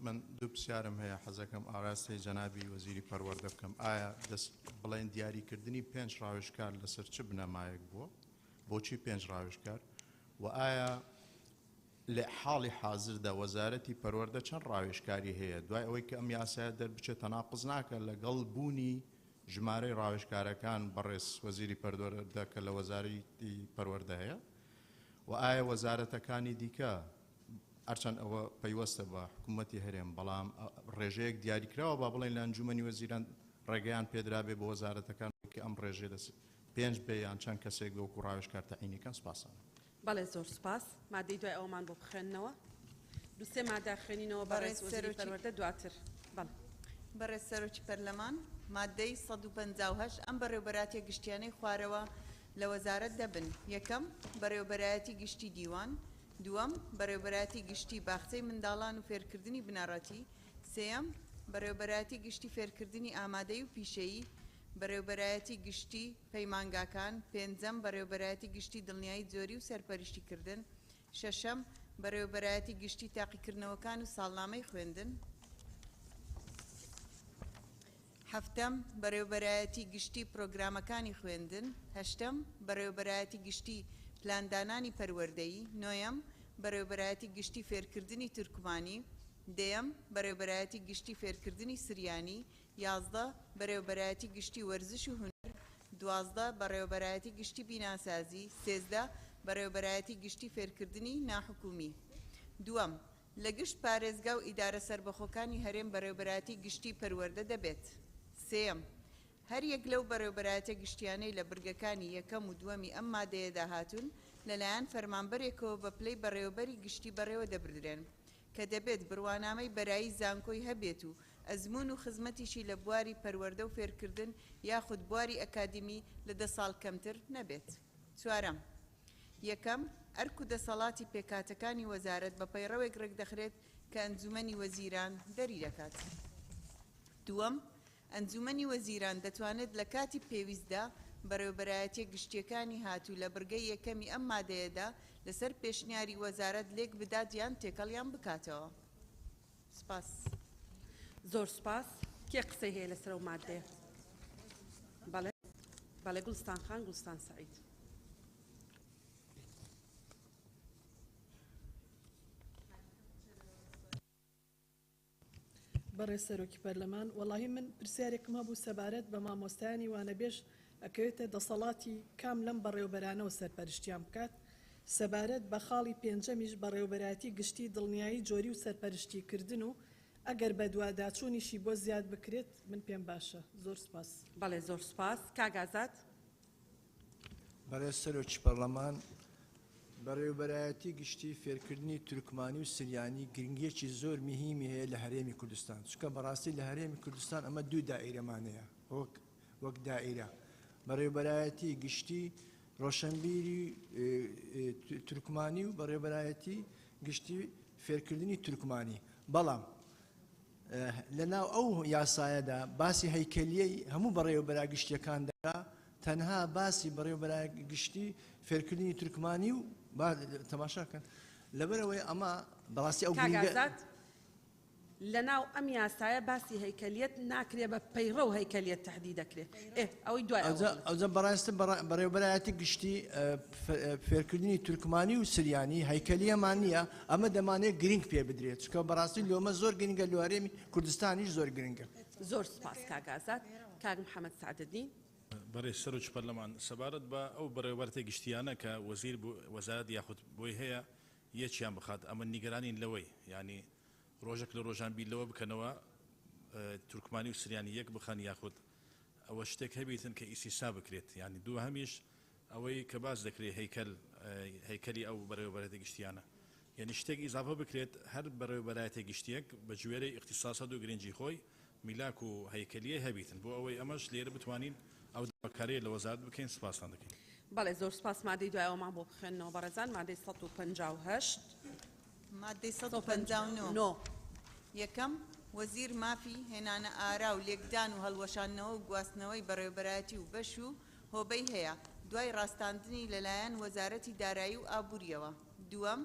من دوو پرسیارم هەیە حەزەکەم ئاڕاستی جەنابی وەزیری پەروەردە بکەم. ئایا دەست بڵێن دیاریکردنی 5 ڕاوێژکار لەسەر چ بنەمایەک بووە؟ بۆچی 5 ڕاوێژکار؟ و ئایا لە حاڵی حازردا وەزارەتی پەروەردە چەند ڕاوێژکاری هەیە دوای ئەوەی کە ئەم یاسایە دەربچێت تەناقض ناکە لەگەڵ بوونی ژمارەی ڕاوێژکارەکان بەڕێز وەزیری پەروەردە کە لە وەزارەتی پەروەردە هەیە؟ و ئایا وەزارەتەکانی دیکە هەرچەند ئەوە پەیوەستە بە حکوومەتی هەرێم بەڵام ڕێژەیەک دیاریکراوە با بڵێن لە ئەنجومەنی وەزیران ڕێگەیان پێدرابێ بە وەزارەتەکان کە ئەم ڕێژێ دەست 5 بێ یان چەند کەسێک وەکو ڕاوێژکار تەعینیەکان سپاسان. بەڵێ زۆر سپاس. مادەی دوای ئەومان بۆ بخوێننەوە. دووسێ مادە خوێنینەوە بەڕێز وەزیری پەروەردە دواتر. بەڵێ. بەڕێز سەرۆکی پەرلەمان مادەی 158 ئەم بەڕێوەبەراتیە گشتیانەی خوارەوە لە وەزارەت دەبن. یەکەم بەڕێوەبەرایەتی گشتی دیوان، دووەم بەڕێوەبەرایەتی گشتی باخچەی منداڵان و فێرکردنی بنەڕەتی، سێەم بەڕێوەبەرایەتی گشتی فێرکردنی ئامادەی و پیشەیی، بەڕێوەبەرایەتی گشتی پەیمانگاکان، پێنجەم بەڕێوەبەرایەتی گشتی دڵنیایی جۆری و سەرپەرشتیکردن، شەشەم بەڕێوەبەرایەتی گشتی تاقیکردنەوەکان و ساڵنامەی خوێندن، هەفتەم بەڕێوەبەرایەتی گشتی پرۆگرامەکانی خوێندن، هەشتەم بەڕێوەبەرایەتی گشتی پلاندانانی پەروەردەیی، نۆیەم بەڕێوەبەرایەتی گشتی فێرکردنی تورکمانی، دێیەم بەڕێوەبەرایەتی گشتی فێرکردنی سریانی، یازدە بەڕێوەبەرایەتی گشتی وەرزش و هونەر، دوازدە بەڕێوەبەرایەتی گشتی بیناسازی، سێزدە بەڕێوەبەرایەتی گشتی فێرکردنی ناحکومی. دووەم لە گشت پارێزگا و ئیدارە سەربەخۆکانی هەرێم بەڕێوەبەرایەتی گشتی پەروەردە دەبێت. سێەم هەر یەک لەو بەڕێوەبەرایەتە گشتیانەی لە برگەکانی یەکەم و دووەمی ئەم مادەیەدا هاتوون لەلایەن فەرمانبەرێکەوە بە پلەی بەڕێوەبەری گشتی بەڕێوە دەبردرێن کە دەبێت بڕوانامەی بەرایی زانکۆی هەبێت و ئەزمون و خزمەتیشی لە بواری پەروەردە و فێرکردن یاخود بواری ئەکادمی لە 10 ساڵ کەمتر نەبێت. چوارەم یەکەم ئەرک و دەسەڵاتی پێکاتەکانی وەزارەت بە پەیڕەوێک ڕێکدەخرێت کە ئەنجومەنی وەزیران دەری دەکات. دووەم ئەنجومەنی وەزیران دەتوانێت لە کاتی پێویستدا بەڕێوەبەرایەتیە گشتیەکانی هاتوو لە بڕگەی یەکەمی ئەم مادەیەدا لەسەر پێشنیاری وەزارەت لێک بدات یان تێکەڵیان بکاتەوە. سپاس. زۆر سپاس. کێ قسەی هەیە لەسەر ئەو مادەیە؟ بەڵێ. بەڵێ گوڵستان خان گوڵستان سەعید. بەڕێ سەرۆکی پەرلەمان وەڵاهی من پرسیارێکم هەبوو سەبارەت بە مامۆستایانی وانەبێژ ئەکەوێتە دەسەڵاتی کام لەم بەڕێوەبەرانەوە سەرپەرشتیان بکات سەبارەت بە خاڵی پێنجەمیش بەڕێوەبەراتی گشتی دڵنیایی جۆری و سەرپەرشتیکردن و ئەگەر بە دوواداچوونیشی بۆ زیاد بکرێت من پێم باشە زۆر سپاس. بەڵێ زۆر سپاس کاگازات. بەڕێز سەرۆکی پەرلەمان بەڕێوەبەرایەتی گشتی فێرکردنی تورکمانی و سریانی گرنگیەکی زۆر مهمی هەیە لە هەرێمی کوردستان چونکە بەڕاستی لە هەرێمی کوردستان ئەمە دوو دائیرەمانەیە وەک دائیرە بەڕێوەبەرایەتی گشتی ڕۆشنبیری تورکمانی و بەڕێوەبەرایەتی گشتی فێرکردنی تورکمانی بەڵام لەناو ئەو یاسایەدا باسی هەیکەلیەی هەموو بەڕێوەبەرا گشتیەکان دەکا تەنها باسی بەڕێوەبەرا گشتی فێرکردنی تورکمانی و تەماشاکەن لەبەرەوەی ئەمە بەڕاستی ئەو کاگازات لەناو ئەم یاسایە باسی هەیکەلیەت ناکرێ بە پەیڕە و هەیکەلیەت تهدید دەکرێت ئەوەی دوای ئەوجە بەڕاستە بەڕێوەبەرایەتی گشتی فێرکردنی تورکمانی و سریانی هەیکەلیەمان نییە ئەمە دەمانێت گرنگ پێ بدرێت چکە بەڕاستی لۆمە زۆر گرنگە لە هەرێمی کوردستانیش زۆر گرنگە. زۆر سپاس کاگازات. کاک محەممەد سعدەدین. بەڕێ سەرۆکی پەرلەمان سەبارەت بە ئەو بەڕێوەبەرتە گشتیانە کە وەزیر وەزارەت یاخود بۆی هەیە یەکیان بخات ئەمە نیگەرانین لەوەی ینی ڕۆژێک لە ڕۆژان بیلەوە بکەنەوە تورکمانی و سریانی یەک بخەن یاخود ئەوە شتێک هەبێتن کە ئیسیسا بکرێت ینی دوو هەمیش ئەوەی کە باز دەکرێت هەیکەلی ئەو بەڕێوەبەرەتە گشتیانە یعنی شتێک ئیزافە بکرێت هەر بەڕێوەبەرایەتە گشتیەک بە جوێرەی اختصاسات و گرنگی خۆی میلاک و هەیکەلیە هەبێتن بۆ ئەوەی ئەمەش لێرە بتوانین ئەو بەکارەیە لە وەزارەت بکەین سپاسان دەکەین. بەڵێ زۆر سپاس مادەی دوایەوەمان بۆ بخێنەوە بەڕێزان مادەی 158 مادەی 159 یەکەم وەزیر مافی هێنانە ئارا و لێکدان و هەڵوەشانەوە و گواستنەوەی بەڕێوەبەراتی و بەش و هۆبەی هەیە دوای ڕاستاندنی لەلایەن وەزارەتی دارایی و ئابوووریەوە. دووەم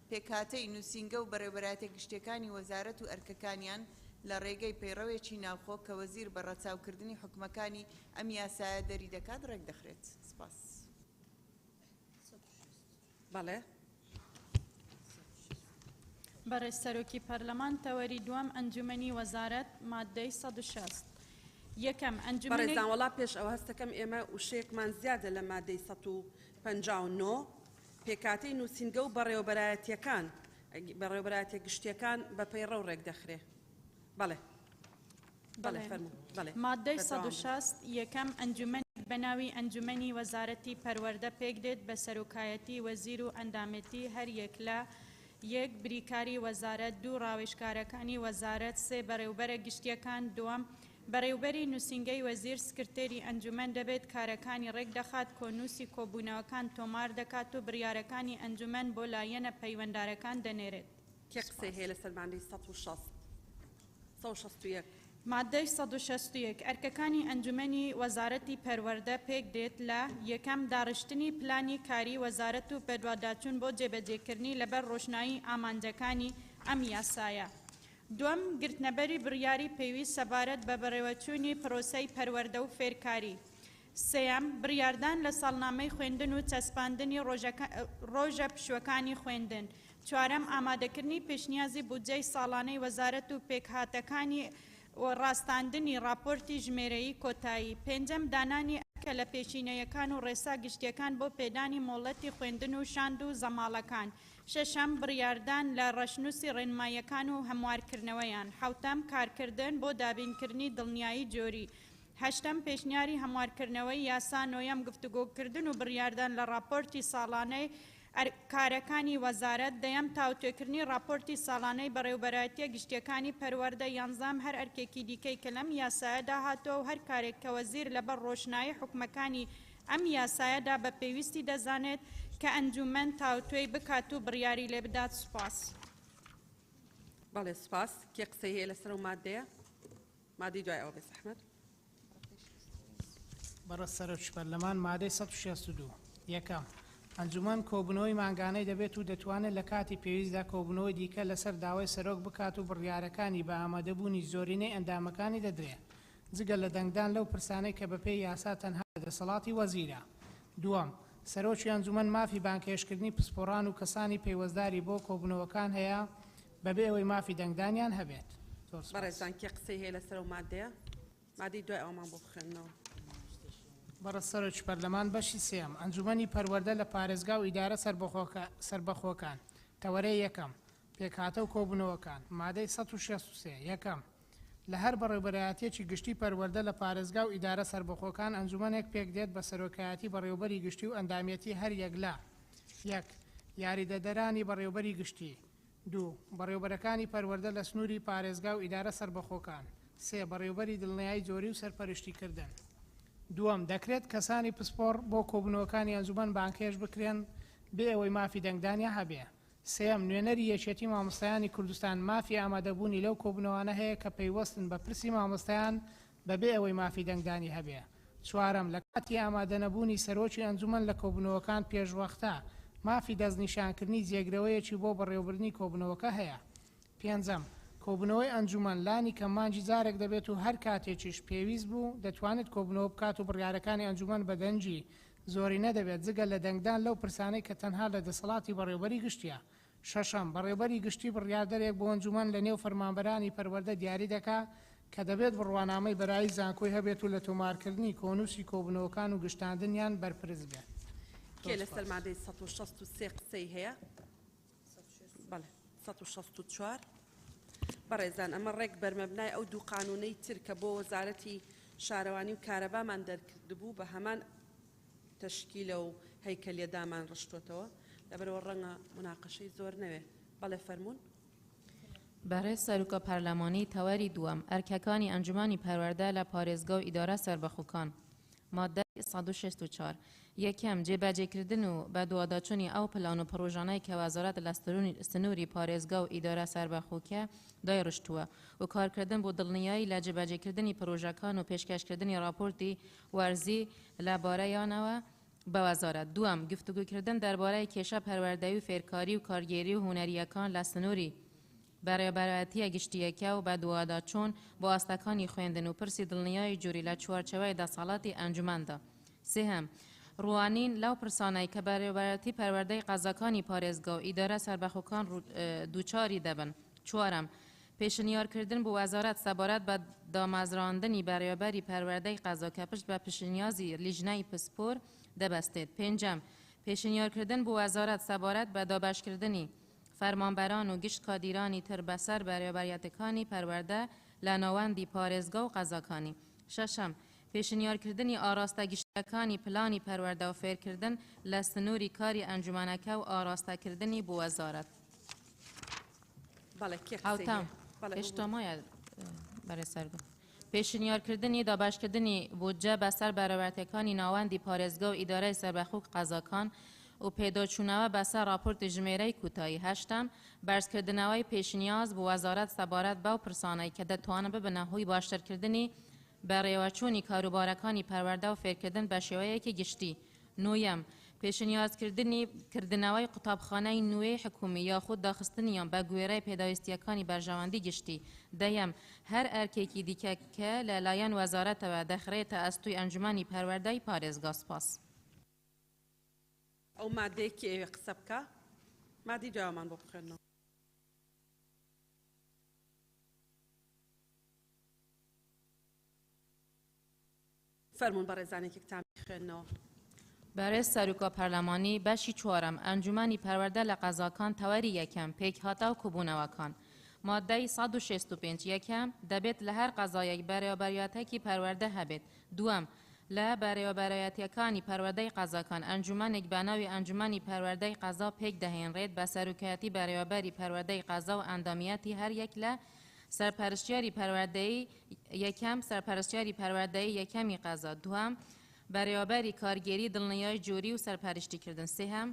پێکهاتەی نووسینگە و بەڕێوەبەراتە گشتەکانی وەزارەت و ئەرکەکانیان لە ڕێگەی پەیڕەوێکی ناوخۆ کە وەزیر بە ڕەچاوکردنی حکومەکانی ئەم یاسایە دەری دەکات ڕێک دەخرێت. سپاس. بەڵێ. بەڕێز سەرۆکی پەرلەمان تەوەری دووەم ئەنجومەنی وەزارەت مادەی 160 یەکەم ئەنجومەنی بەڕێزان وەڵا پێش ئەوە هەستەکەم ئێمە وشەیەکمان زیادە لە مادەی 159 پێکاتەی نووسینگە و بەڕێوەبەرایەتیەکان بەڕێوەبەرایەتە گشتیەکان بە پەیڕە و ڕێک دەخرێ. بەڵێ. بەڵێ فەرموو. بەڵێ. مادەی 160 یەکەم ئەنجومەنی بەناوی ئەنجومەنی وەزارەتی پەروەردە پێک دێت بە سەرۆکایەتی وەزیر و ئەندامەتی هەر یەک لە یەک بریکاری وەزارەت دوو ڕاوێژکارەکانی وەزارەت سێ بەڕێوبەرە گشتیەکان دووەم بەڕێوبەری نووسینگەی وەزیر سکرتێری ئەنجومەن دەبێت کارەکانی ڕێک دەخات کۆنووسی کۆبوونەوەکان تۆمار دەکات و بڕیارەکانی ئەنجومەن بۆ لایەنە پەیوەنددارەکان دەنێرێت. کێ قسەی هەیە لەسەر مادەی 161 مادەی 161 ئەرکەکانی ئەنجومەنی وەزارەتی پەروەردە پێک دێت لە یەکەم داڕشتنی پلانی کاری وەزارەت و پەروەردەچوون بۆ جێبەجێکردنی لەبەر ڕۆژنایی ئامانجەکانی ئەم یاسایە. دووەم گرتنەبەری بڕیاری پێویست سەبارەت بە بەڕێوەچوونی پرۆسەی پەروەردە و فێرکاری. سێەم بڕیاردان لە ساڵنامەی خوێندن و چەسپاندنی ڕۆژە پشوەکانی خوێندن. چوارەم ئامادەکردنی پێشنیازی بودجەی ساڵانەی وەزارەت و پێکهاتەکانی ڕاستاندنی راپۆرتی ژمێرەیی کۆتایی. پێنجەم دانانی ئەرکە لە پێشینەیەکان و ڕێسا گشتیەکان بۆ پێدانی مۆڵەتی خوێندن و شاند و زەماڵەکان. شەشەم بڕیاردان لە ڕەشنووسی ڕێنماییەکان و هەموارکردنەوەیان. حوتەم کارکردن بۆ دابینکردنی دڵنیایی جۆری. هەشتەم پێشنیاری هەموارکردنەوەی یاسا. نۆیەم گفتوگۆکردن و بڕیاردان لە راپۆرتی ساڵانەی کارەکانی وەزارەت. دەیەم تاوتوێکردنی راپۆرتی ساڵانەی بەڕێوەبەرایەتیە گشتیەکانی پەروەردە. یانزەم هەر ئەرکێکی دیکەی کە لەم یاسایەدا هاتووە و هەر کارێک کە وەزیر لەبەر ڕۆژنایی حکومەکانی ئەم یاسایەدا بە پێویستی دەزانێت کە ئەنجومەن تاوتوێی بکات و بڕیاری لێ بدات. سوپاس. بەڵێ سوپاس. کێ قسەی هەیە لەسەر و مادەیە؟ مادەی دوای ئەوە بێ زەحمەت. بەڕێز سەرۆکی پەرلەمان مادەی 162 یەکەم ئەنجومەن کۆبوونەوەی مانگانەی دەبێت و دەتوانێت لە کاتی پێویستدا کۆبوونەوەی دیکە لەسەر داوای سەرۆک بکات و بڕیارەکانی بە ئامادەبوونی زۆرینەی ئەندامەکانی دەدرێت جگە لە دەنگدان لەو پرسانەی کە بەپێی یاسا تەنها دەسەڵاتی وەزیرە. دووەم سەرۆکی ئەنجومەن مافی بانکێشکردنی پسپۆڕان و کەسانی پەیوەستداری بۆ کۆبوونەوەکان هەیە بەبێ ئەوەی مافی دەنگدانیان هەبێت. بەڕێزان کێ قسەی هەیە لەسەر و مادەیە مادەی دوای ئەومان بۆ بخێنەوە. بەڕە سەرۆکی پەرلەمان بەشی سێم ئەنجومەنی پەروەردە لە پارێزگا و ئیدارە سربەخۆکان تەوەرەی یەکەم پێکهاتە و کۆبوونەوەکان مادەی 163 یەکەم لە هەر بەڕێوەبەرایەتێکی گشتی پەروەردە لە پارێزگا و ئیدارە سربەخۆکان ئەنجومەنێک پێک دێت بە سەرۆکایەتی بەڕێوەبەری گشتی و ئەندامەتی هەر یەکلا یەک یاریدەدەرانی بەڕێوەبەری گشتی دوو بەڕێوەبەرەکانی پەروەردە لە سنووری پارێزگا و ئیدارە سربەخۆکان سێ بەڕێوەبەری دڵنیایی جۆری و سەرپەرشتیکردن دووەم دەکرێت کەسانی پسپۆڕ بۆ کۆبوونەوەکانی ئەنجومەن بانکێش بکرێن بێ ئەوەی مافی دەنگدانیا هەبێ سێم نوێنەری یەکێتی مامۆستایانی کوردستان مافی ئامادەبوونی لەو کۆبوونەوانە هەیە کە پەیوەستن بە پرسی مامۆستایان بەبێ ئەوەی مافی دەنگدانی هەبێ چوارەم لە کاتی ئامادەنەبوونی سەرۆکی ئەنجومەن لە کۆبوونەوەکان پێشوەختە مافی دەستنیشانکردنی جێگرەوەیەکی بۆ بەڕێوەبردنی کۆبوونەوەکە هەیە پێنجەم کۆبوونەوەی ئەنجومەن لانی کە مانجی جارێک دەبێت و هەر کاتێکیش پێویست بوو دەتوانێت کۆبوونەوە بکات و بڕیارەکانی ئەنجومەن بە دەنجی زۆری نەدەبێت جگە لە دەنگدان لەو پرسانەی کە تەنها لە دەسەڵاتی بەڕێوەبەری گشتیە شەشەم بەڕێوەبەری گشتی بڕیاردەرێک بۆ ئەنجومەن لە نێو فەرمانبەرانی پەروەردە دیاری دەکا کە دەبێت بڕوانامەی بەرایی زانکۆی هەبێت و لە تۆمارکردنی کۆنووسی کۆبوونەوەکان و گشتاندنیان بەرپرس بێت کێ لەسەر مادەی 163 قسەی هەیە بەڵێ 164 بەڕێزان ئەمە ڕێک بەرمەبنای ئەو دوو قانونەی تر کە بۆ وەزارەتی شارەوانی و کارەبامان دەرکردبوو بە هەمان تەشکیلە و هەیکەلێدامان ڕشتوتەوە لەبەرەوە ڕەنگە مناقەشەی زۆر نەوێ بەڵێ فەرمونون برای سەرۆکە پەرلەمانی تەوەری دووەم ئەرکەکانی ئەنجومانی پەروەردە لە پارێزگا و ئیدارە سەربەخۆکان مادە 164 یەکەم جێبەجێکردن و بەدواداچوونی ئەو پلان و پرۆژانەی کە وەزارەت لە سنووری پارێزگا و ئیدارە سەربەخۆکە دایڕشتووە و کارکردن بۆ دڵنیایی لە جێبەجێکردنی پرۆژەکان و پێشکەشکردنی راپۆرتی وەرزی لەبارەیانەوە بە وەزارەت دووەم گفتوگوکردن دەربارەی کێشە پەروەردەیی و فێرکاری و کارگێری و هونەریەکان لە سنووری بەڕێوەبەرایەتیە گشتیەکە و بەدواداچوون بۆ ئاستەکانی خوێندن و پرسی دڵنیایی جووری لە چوارچەوەی دەسەڵاتی ئەنجومەندا سێهەم ڕوانین لەو پرسانەی کە بەڕێوەبەرەتی پەروەردەی قەزاکانی پارێزگا و ئیدارە سەربەخۆکان دووچاری دەبن چوارەم پێشنیارکردن بۆ وەزارەت سەبارەت بە دامەزراندنی بەڕێوەبەری پەروەردەی قەزا کە پشت بە پشتنیازی لیژنەی پسپۆر دەبەستێت پێنجەم پێشنیارکردن بۆ وەزارەت سەبارەت بە دابەشکردنی فەرمانبەران و گشت کادیرانی تر بەسەر بەڕێوەبەریەتەکانی پەروەردە لە ناوەندی پارێزگا و قەزاکانی شەشەم پێشنیارکردنی ئاراستە گشتەکانی پلانی پەروەردە و فێرکردن لە سنووری کاری ئەنجومەنەکە و ئاراستەکردنی بۆ وەزارەت ئەوتام هێشتامایە بەرێ سەرگۆ پێشنیارکردنی دابەشکردنی بودجە بەسەر بەڕێوەبەرەتەکانی ناوەندی پارێزگا و ئیدارەی سەربەخۆک قەزاکان و پێداچوونەوە بەسەر راپۆرتی ژمێرەی کوتایی هەشتم بەرزکردنەوەی پێشنیاز بۆ وەزارەت سەبارەت بەو پرسانەی کە دەتوانن ببنە هۆی باشترکردنی بەڕێوەچوونی کاروبارەکانی پەروەردە و فێرکردن بە شێوەیەکی گشتی نوێم پێشنیازکردنەوەی قوتابخانەی نوێی حکومی یاخود داخستنیان بە گوێرەی پێداویستیەکانی بەرژەوەندی گشتی دەیەم هەر ئەرکێکی دیکە کە لەلایەن وەزارەتەوە دەخرێتە ئەستوی ئەنجومەنی پەروەردەی پارێزگا سپاس ئەو مادەیەکی ئێوێ قسە بکە مادی داوامان بۆ بخێنەوە فەرمون بە ڕێزانێکی کتاب خوێندنەوە برای سەرۆکە پەرلەمانی بەشی چوارەم ئەنجومەنی پەروەردە لە قەزاکان تەوەری یەکەم پێکهاتە و کوبوونەوەکان مادەی 165 یەکەم دەبێت لە هەر قەزایەک بەڕێوەبەریەتێکی پەروەردە هەبێت دووەم لە بەڕێوەبەرایەتیەکانی پەروەردەی قەزاکان ئەنجومەنێک بە ناوی ئەنجومەنی پەروەردەی قەزا پێک دەهێنرێت بە سەرۆکایەتی بەڕێوەبەری پەروەردەی قەزا و ئەندامیەتی هەر یەک لە سەرپەرشتیاری پەروەردەی یەکەم سەرپەرشتیاری پەروەردەی یەکەمی قەزا دووەم بەڕێوەبەری کارگێری دڵنیایی جۆری و سەرپەرشتیکردن سێهەم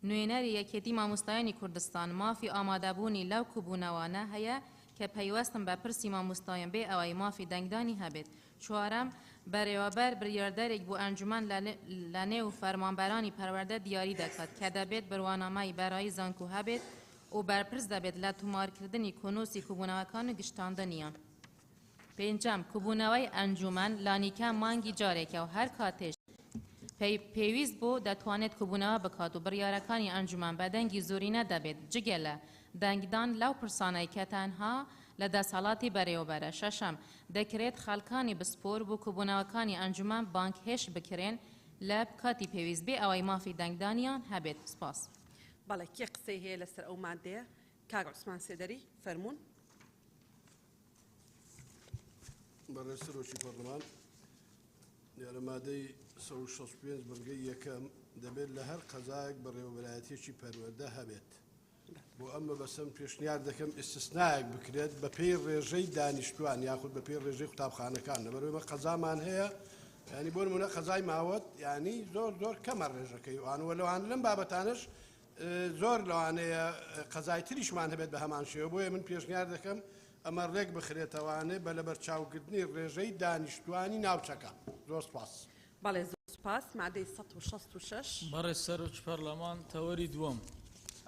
نوێنەری یەکێتی مامۆستایانی کوردستان مافی ئامادەبوونی لەو کوبوونەوانە هەیە کە پەیوەستن بە پرسی مامۆستایان بێ ئەوەی مافی دەنگدانی هەبێت چوارەم بەڕێوەبەر بڕیاردەرێک بۆ ئەنجومەن لە نێو فەرمانبەرانی پەروەردە دیاری دەکات کە دەبێت بڕوانامەی بەرایی زانکۆ هەبێت و بەرپرس دەبێت لە تۆمارکردنی کۆنووسی کوبوونەوەکان و گشتاندنیان پێنجەم کوبوونەوەی ئەنجومەن لانیکە مانگی جارێکە و هەر کاتێش پێویست بۆ دەتوانێت کوبوونەوە بکات و بڕیارەکانی ئەنجومەن بە دەنگی زۆری نەدەبێت جگە لە دەنگدان لەو پرسانەی کە تەنها لە دەسەڵاتی بەڕێوەبەرە. شەشەم، دەکرێت خەڵکانی بسپۆر بۆ کۆبوونەوەکانی ئەنجومان بانک هێش بکرێن لە کاتی پێویست بێ ئەوەی مافی دەنگدانیان هەبێت. سپاس. بەڵێ کێ قسەی هەیە لەسەر ئەو مادەیە؟ کاک عوسمان سێدەری فەرموون. بەڕێز سەرۆکی پەرلەمان دیارە مادەی 165 بەرگەی یەکەم دەبێت لە هەر قەزایەک بەڕێوەبەرایەتێکی پەروەردە هەبێت. بۆ ئەمە بەسەم پێشنیار دەکەم ئیستثنایەک بکرێت بە پێی ڕێژەی دانیشتوان یاخود بە پێی ڕێژەی قوتابخانەکان لەبەرەوەی قەزامان هەیە ینی بۆ نمونە قەزای ماوەت ینی زۆر کەمە ڕێژەکەی وانوە لەوان لەم بابەتانش زۆر لەوانەیە قەزای تریشمان هەبێت بە هەمان شێوە بۆیە من پێشنیار دەکەم ئەمە ڕێک بخرێتەوانێ بە لە بەرچاوکردنی ڕێژەی دانیشتوانی ناوچەکە. زۆر سپاس. بەڵێ زۆر سپاس. مادەی 166 بەڕێز سەرۆکی پەرلەمان تەوەری دووەم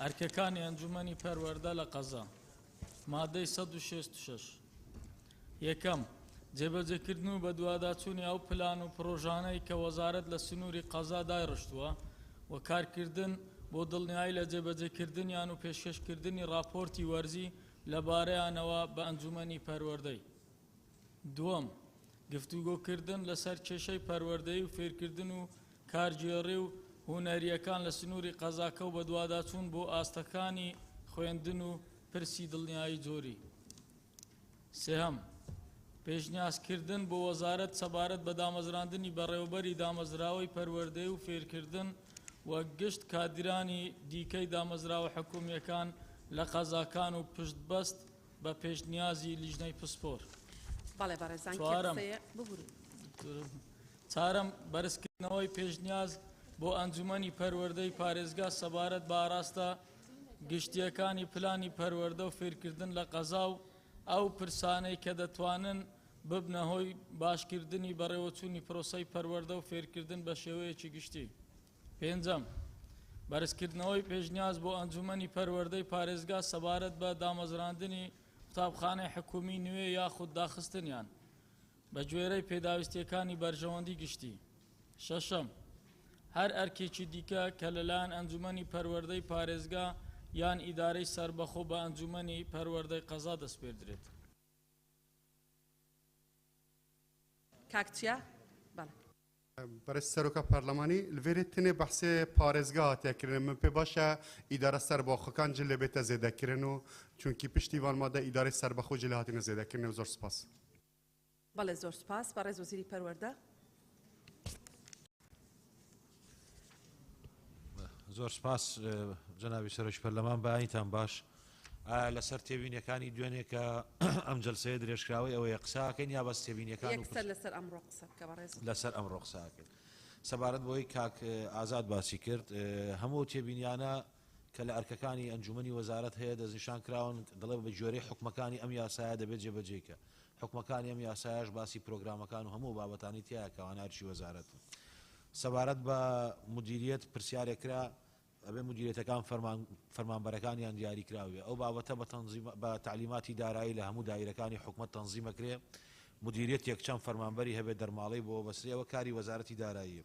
ئەرکەکانی ئەنجومەنی پەروەردە لە قەزا. مادەی 166 یەکەم، جێبەجێکردن و بە دوواداچوونی ئەو پلان و پرۆژانەی کە وەزارەت لە سنووری قەزا دایڕشتووە و کارکردن بۆ دڵنیایی لە جێبەجێکردنیان و پێشکەشکردنی راپۆرتی وەرزی لەبارەیانەوە بە ئەنجومەنی پەروەردەی. دووەم، گفتوگۆکردن لەسەر کێشەی پەروەردەی و فێرکردن و کارگێڕی و هونەریەکان لە سنووری قەزاکە و بە دوواداچوون بۆ ئاستەکانی خوێندن و پرسی دڵنیایی جۆری. سێهەم، پێشنیازکردن بۆ وەزارەت سەبارەت بە دامەزراندنی بەڕێوەبەری دامەزراوەی پەروەردەی و فێرکردن و گشت کادرانی دیکەی دامەزراوە حکوومیەکان لە قەزاکان و پشتبەست بە پێشنیازی لیژنەی پسپۆر. بەڵێ بەڕێزان چارەم، بەرزکردنەوەی پێشنیاز بۆ ئەنجومەنی پەروەردەی پارێزگا سەبارەت بە ئاراستە گشتیەکانی پلانی پەروەردە و فێرکردن لە قەزا و ئەو پرسانەی کە دەتوانن ببنە هۆی باشکردنی بەڕێوەچوونی پرۆسەی پەروەردە و فێرکردن بە شێوەیەکی گشتی. پێنجەم، بەرزکردنەوەی پێشنیاز بۆ ئەنجومەنی پەروەردەی پارێزگا سەبارەت بە دامەزراندنی قوتابخانەی حکومی نوێ یاخود داخستنیان بە گوێرەی پێداویستیەکانی بەرژەوەندی گشتی. شەشەم، هەر ئەرکێکی دیکە کە لەلایەن ئەنجومەنی پەروەردەی پارێزگا یان ئیدارەی سربەخۆ بە ئەنجومەنی پەروەردەی قەزا دەستپێردرێت. کاکچیا؟ بەڵێ. بەڕێز سەرۆکە پەرلەمانی لەوێرە تنێ بەحسێ پارێزگا هاتیەکردن من پێ باشە ئیدارە سەربەخۆکان جل لێ بێتە زێدەکردن و چونکی پشتیوان مادە ئیدارەی سەربەخۆ جل هاتینە زێدەکردن و زۆر سپاس. بەڵێ زۆر سپاس. بەڕێز وەزیری پەروەردە. زۆر سپاس جەنابی سەرۆکی پەرلەمان بەیانیتان باش. لەسەر تێبینیەکانی دوێنێ کە ئەم جەلسەیە درێژکراوی ئەوەیە قساکەین یا بەس تێبینیەکان یەکسەر لەسەر ئەمڕۆ قسە بکە بەڕێز. لەسەر ئەمڕۆ قساکەین. سەبارەت بۆی کاک ئازاد باسی کرد هەموو تێبینیانە کە لە ئەرکەکانی ئەنجومەنی وەزارەت هەیە دەستنیشان کراون دەڵێ بە جۆرەی حکومەکانی ئەم یاسایە دەبێت جێبەجێکە. حکومەکانی ئەم یاسایەش باسی پرۆگرامەکان و هەموو بابەتانی تایە کەوانە هەرچی وەزارەت. سەبارەت بە مدیریەت پرسیارێکرا ئەبێ مدیرێتەکان فەرمانبەرەکانیان دیاری کراوێ ئەو بابەتە بە تعلیماتی دارایی لە هەموو دایرەکانی حکومەت تەنزیمەکرێ مدیریت یەکچەند فەرمانبەری هەبێت دەرماڵەی بۆ بەسرەوە کاری وەزارەتی داراییە.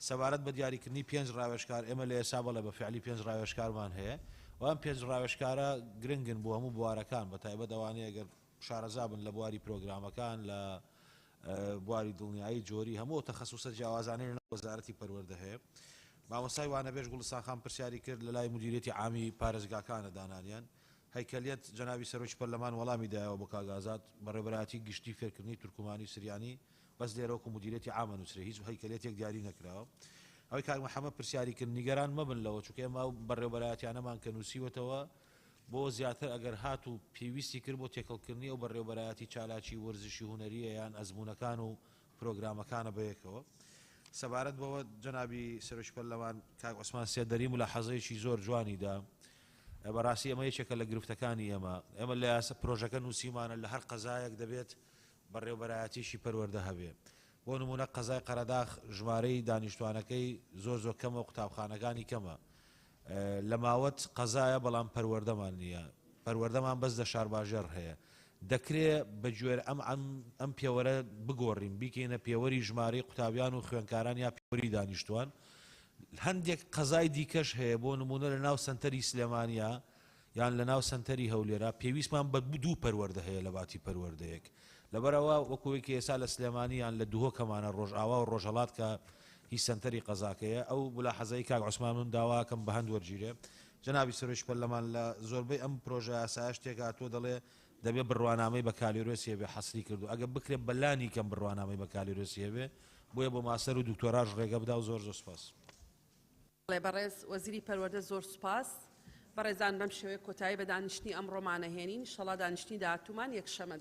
سەبارەت بە دیاریکردنی 5 ڕاوێژکار ئێمە لە ئێسا بەڵێ بە فعلی 5 ڕاوێژکارمان هەیە و ئەم 5 ڕاوێژکارە گرنگن بۆ هەموو بوارەکان بە تایبەت ئەوانەیە ئەگەر شارەزابن لە بواری پرۆگرامەکان لە بواری دڵنیایی جۆری هەموو تەخەسوسە جیاوازانەی لە وەزارەتی پەروەردە هەیە. مامۆستای وانەبێژ گوڵستان خان پرسیاری کرد لە لای مدیرێتی عامی پارێزگاکانە دانانیان هەیکەلیەت جەنابی سەرۆکی پەرلەمان وەڵامی دایەوە بۆ کاگازات بەڕێبەراتی گشتی فێرکردنی تورکمانی سریانی بەس لێرەوەکو مدیرێتی عامە نووسرێ هیچ هەیکەلێتێک دیاری نەکراوە. ئەوەی کاک محەممەد پرسیاری کرد نیگەران مەبن لەوە چونکە ئێمە بەڕێوەبەرایەتیانەمان کە نووسیوەتەوە بۆ زیاتر ئەگەر هات و پێویستی کرد بۆ تێکەڵکردنی ئەو بەڕێوەبەرایەتی چالاکی وەرزشی هونەریە یان ئەزمونونەکان و پرۆگرامەکانە بەیەکەوە. سەبارەت بەوە جەنابی سەرۆکی پەرلەمان کاک عوسمان سێدەری و لە حەزەیەکی زۆر جوانیدا بەڕاستی ئەمە یەکێکە لە گرفتەکانی ئێمە لە یاسە پرۆژەکە نووسیمانە لە هەر قەزایەک دەبێت بەڕێوەبەرایەتیشی پەروەردە هەبێ. بۆ نمونە قەزای قەرەداغ ژمارەی دانیشتوانەکەی زۆر کەمە و قوتابخانەکانی کەمە لە ماوەت قەزایە بەڵام پەروەردەمان نییە پەروەردەمان بەس لە شارباژێر هەیە دەکرێت بە گوێر ئەم پێوەرە بگۆڕین بیکەینە پێوەری ژمارەی قوتابیان و خوێندکاران یا پێوەری دانیشتوان هەندێک قەزای دیکەش هەیە بۆ نمونە لە ناو سنتەری سلێمانیا یان لە ناو سنتەری هەولێرە پێویستمان بە دوو پەروەردە هەیە لە باتی پەروەردەیەک لەبەرەوە وەکوێکی ئێستا لە سلێمانیان لە دووهۆ کەمانە ڕۆژئاوا و ڕۆژهەڵات کە هیچ سنتەری قەزاکەیە ئەو ملاحەزەی کاک عوسمان من داواکەم بە هەند وەرگیرێ جەنابی سەرۆکی پەرلەمان لە زۆربەی ئەم پرۆژە یاسایە شتێک هاتووە دەڵێ دەبێت بڕوانامەی بە کالیرۆسیە بێ حەسری کردو ئەگە بکرێت بەلانی کەم بڕوانامەی بە کالیرۆسیە بێ بۆیە بۆ ماسەر و دکتۆراژ ڕێگە بدا و زۆر سوپاس. بەڕێز وەزیری پەروەردە زۆر سوپاس بەڕێزان بەم شێوەیە کۆتایی بە دانیشتنی ئەمڕۆمانە هێنین ئینشەڵا دانیشتنی داهاتوومان یەکشەمە